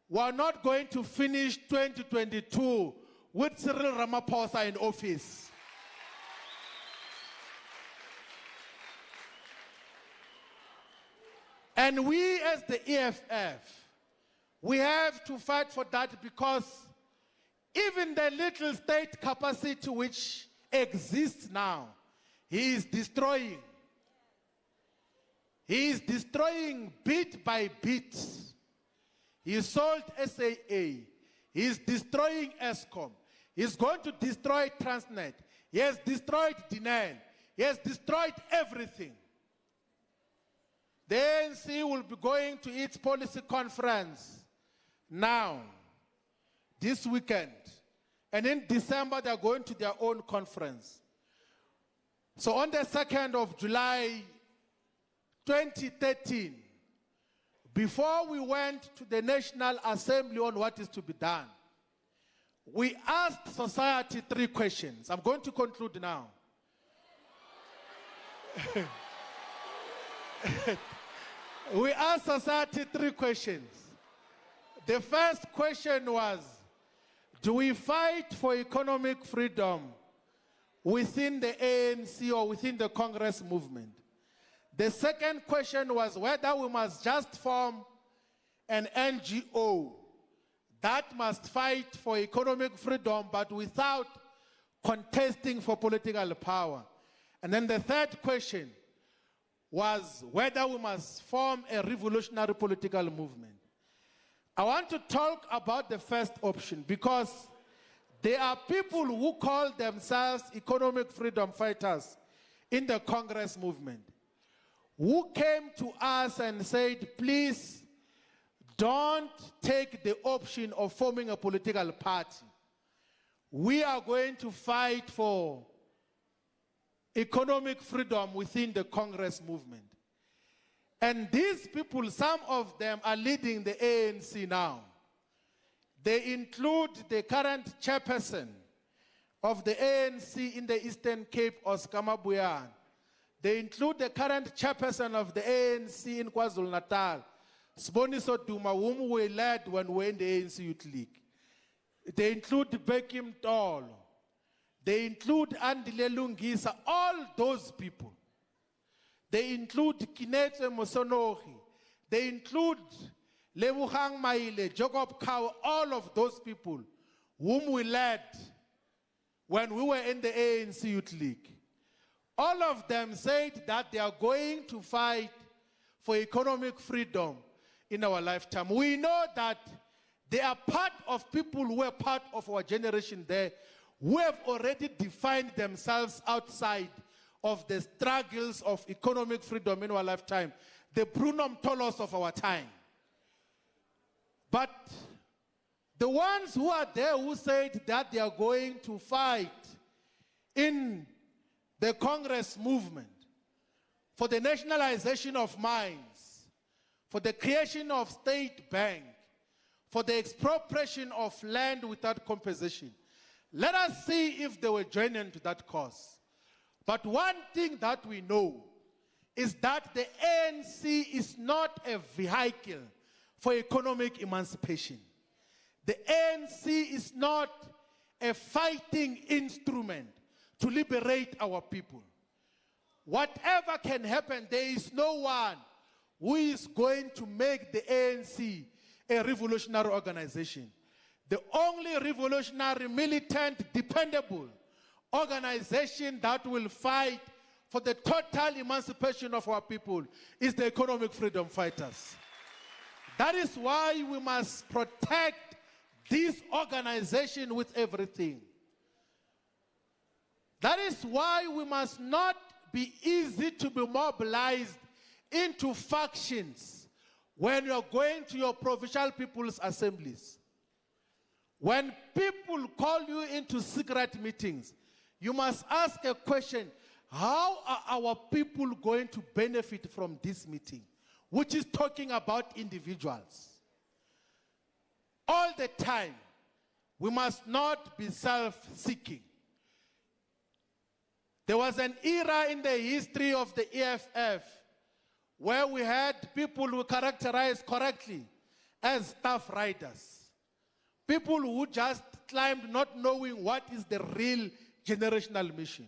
we are not going to finish 2022 with Cyril Ramaphosa in office. And we as the EFF, we have to fight for that, because even the little state capacity which exists now, he is destroying. He is destroying bit by bit. He sold SAA. He is destroying ESCOM. He is going to destroy Transnet. He has destroyed Dinan. He has destroyed everything. The ANC will be going to its policy conference now, this weekend. And in December, they're going to their own conference. So on the 2nd of July, 2013, before we went to the National Assembly on what is to be done, we asked society 3 questions. I'm going to conclude now. We asked society 3 questions. The first question was, do we fight for economic freedom within the ANC or within the Congress movement? The second question was whether we must just form an NGO that must fight for economic freedom but without contesting for political power. And then the third question was whether we must form a revolutionary political movement. I want to talk about the first option because there are people who call themselves economic freedom fighters in the Congress movement who came to us and said, please don't take the option of forming a political party. We are going to fight for economic freedom within the Congress movement. And these people, some of them are leading the ANC now. They include the current chairperson of the ANC in the Eastern Cape, Oscar Mabuyan. They include the current chairperson of the ANC in KwaZulu-Natal, Siboniso Duma, whom we led when we were in the ANC Youth League. They include Bekim Tolo. They include Andile Lungisa, all those people. They include Kinetse Mosonogi. They include Lebuhang Maile, Jacob Kau, all of those people whom we led when we were in the ANC Youth League. All of them said that they are going to fight for economic freedom in our lifetime. We know that they are part of people who are part of our generation there who have already defined themselves outside of the struggles of economic freedom in our lifetime, the Bruno Mtolos of our time. But the ones who are there who said that they are going to fight in the Congress movement for the nationalization of mines, for the creation of state bank, for the expropriation of land without compensation. Let us see if they will join into that cause. But one thing that we know is that the ANC is not a vehicle for economic emancipation. The ANC is not a fighting instrument to liberate our people. Whatever can happen, there is no one who is going to make the ANC a revolutionary organization. The only revolutionary, militant, dependable organization that will fight for the total emancipation of our people is the economic freedom fighters. That is why we must protect this organization with everything. That is why we must not be easy to be mobilized into factions when you're going to your provincial people's assemblies. When people call you into secret meetings, you must ask a question: how are our people going to benefit from this meeting, which is talking about individuals? All the time, we must not be self-seeking. There was an era in the history of the EFF where we had people who characterized correctly as staff riders. People who just climbed not knowing what is the real generational mission.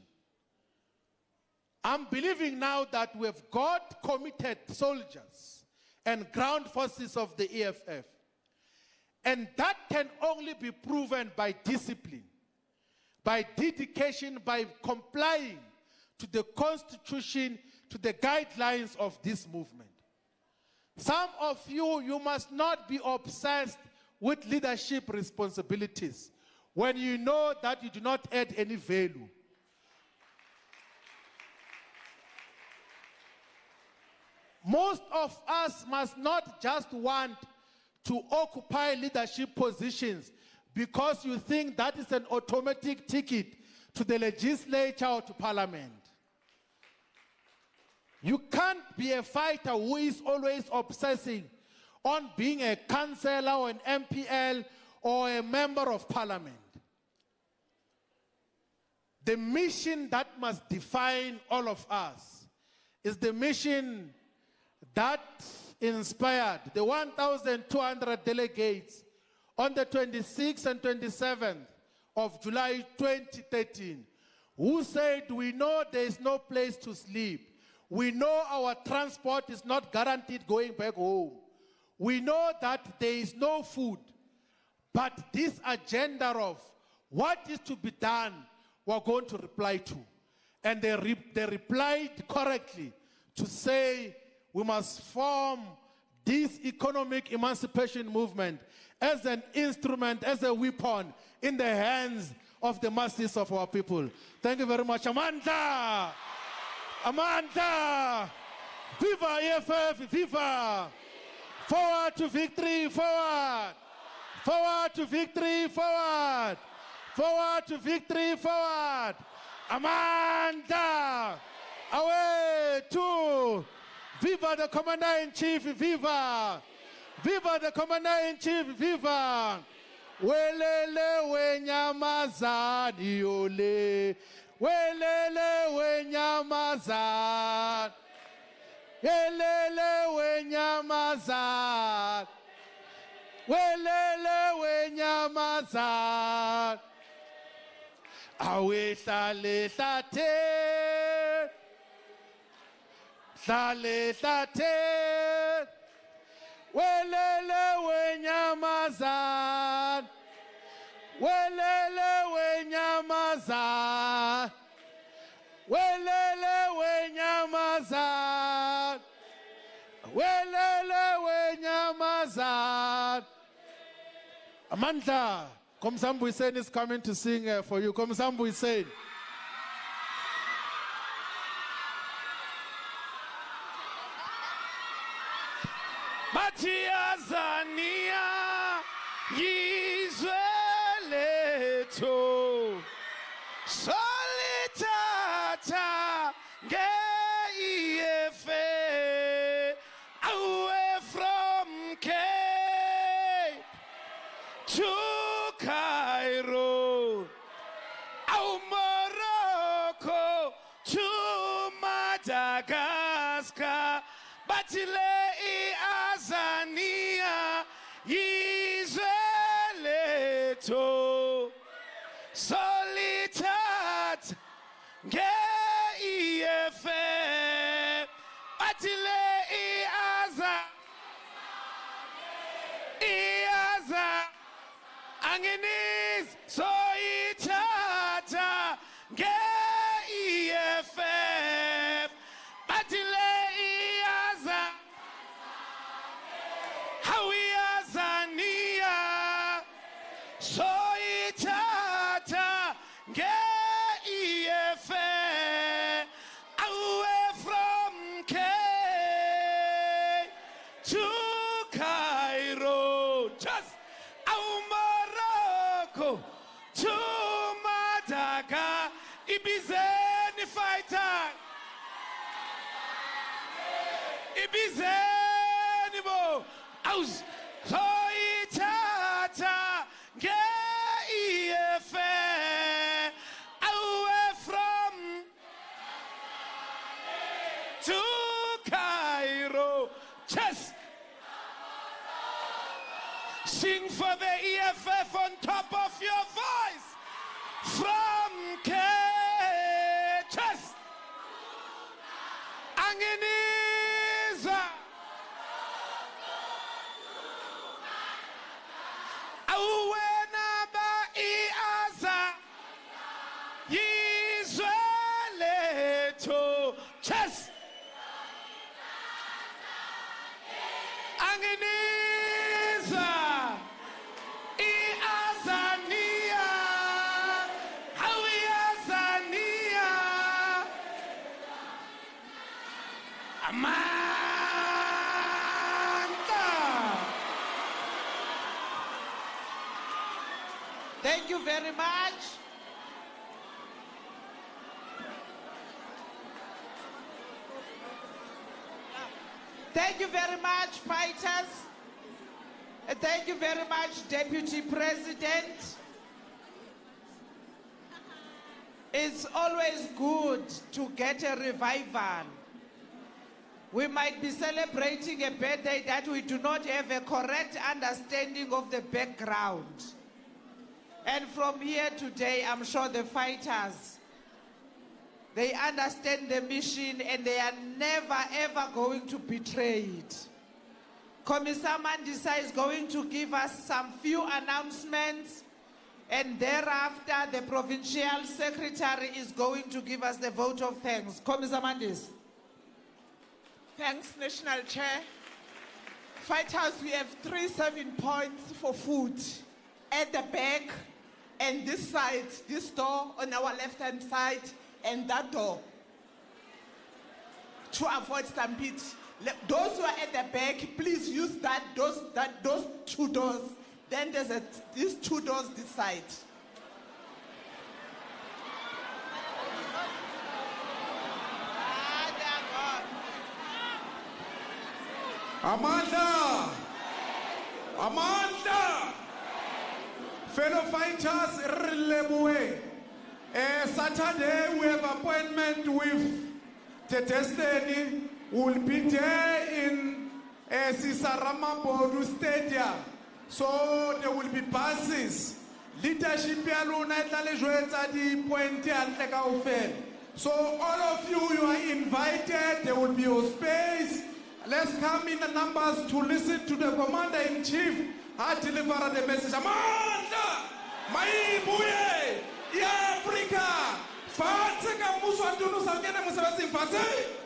I'm believing now that we have got committed soldiers and ground forces of the EFF. And that can only be proven by discipline, by dedication, by complying to the Constitution, to the guidelines of this movement. Some of you, you must not be obsessed with leadership responsibilities when you know that you do not add any value. Most of us must not just want to occupy leadership positions because you think that is an automatic ticket to the legislature or to parliament. You can't be a fighter who is always obsessing on being a councillor or an MPL or a member of parliament. The mission that must define all of us is the mission that inspired the 1,200 delegates on the 26th and 27th of July 2013, who said, we know there is no place to sleep. We know our transport is not guaranteed going back home. We know that there is no food. But this agenda of what is to be done, we're going to reply to. And they replied correctly to say, we must form this economic emancipation movement as an instrument, as a weapon in the hands of the masses of our people. Thank you very much. Amanda! Amanda! Viva EFF! Viva! Forward to victory! Forward! Forward to victory! Forward! Forward to victory! Forward! Amanda! Away to Viva the Commander-in-Chief, viva! Viva the Commander-in-Chief, viva! Welele wenyamazani ole. Welele wenyamazani. Welele wenyamazani. Welele wenyamazani. Awehlale hlate. Hlale hlate. Welele wenyamazani. Welele wenyamazani. Welele wenyamazani. Welele wenyamazani. Amandla, Komsambu Hussein is coming to sing for you. Komsambu Hussein. Batiyazania yizwe lethu solithatha nge-EFF away from Cape to Cairo, Morocco to Madagascar, batile Azania yizwe lethu solithatha nge-EFF batile iaza anginis soyithatha nge-EFF batile iaza hawiyazania soyithatha nge-EFF away from Cape to Cairo, just Morocco to Madagascar, Ibizeni fighter, Ibizeni bo, aus soyithatha nge to Cairo. Just sing for the EFF on top of your voice. From Just Angeniza. Awena ba iaza. Yizweleto. Just Angeniza. Iazania. Hawiazania. Amanda. Thank you very much. Thank you very much, fighters. And thank you very much, Deputy President. It's always good to get a revival. We might be celebrating a birthday that we do not have a correct understanding of the background. And from here today, I'm sure the fighters, they understand the mission and they are never ever going to betray it. Commissar Mandisa is going to give us some few announcements, and thereafter the Provincial Secretary is going to give us the vote of thanks. Commissar Mandisa. Thanks, National Chair. Fighters, we have 37 points for food at the back and this side, this door on our left-hand side, and that door to avoid stampede. Those who are at the back, please use those two doors. Then there's these two doors this side. Amanda! Amanda! Fellow fighters, Saturday we have appointment with the Destiny. We'll be there in Sisaramabodu Stadium. So there will be buses. Leadership so all of you are invited. There will be a space. Let's come in the numbers to listen to the Commander-in-Chief. I deliver the message. Amanda! Maibuye! Africa! Fatse ka muso atunu sangene musebenzini fatse!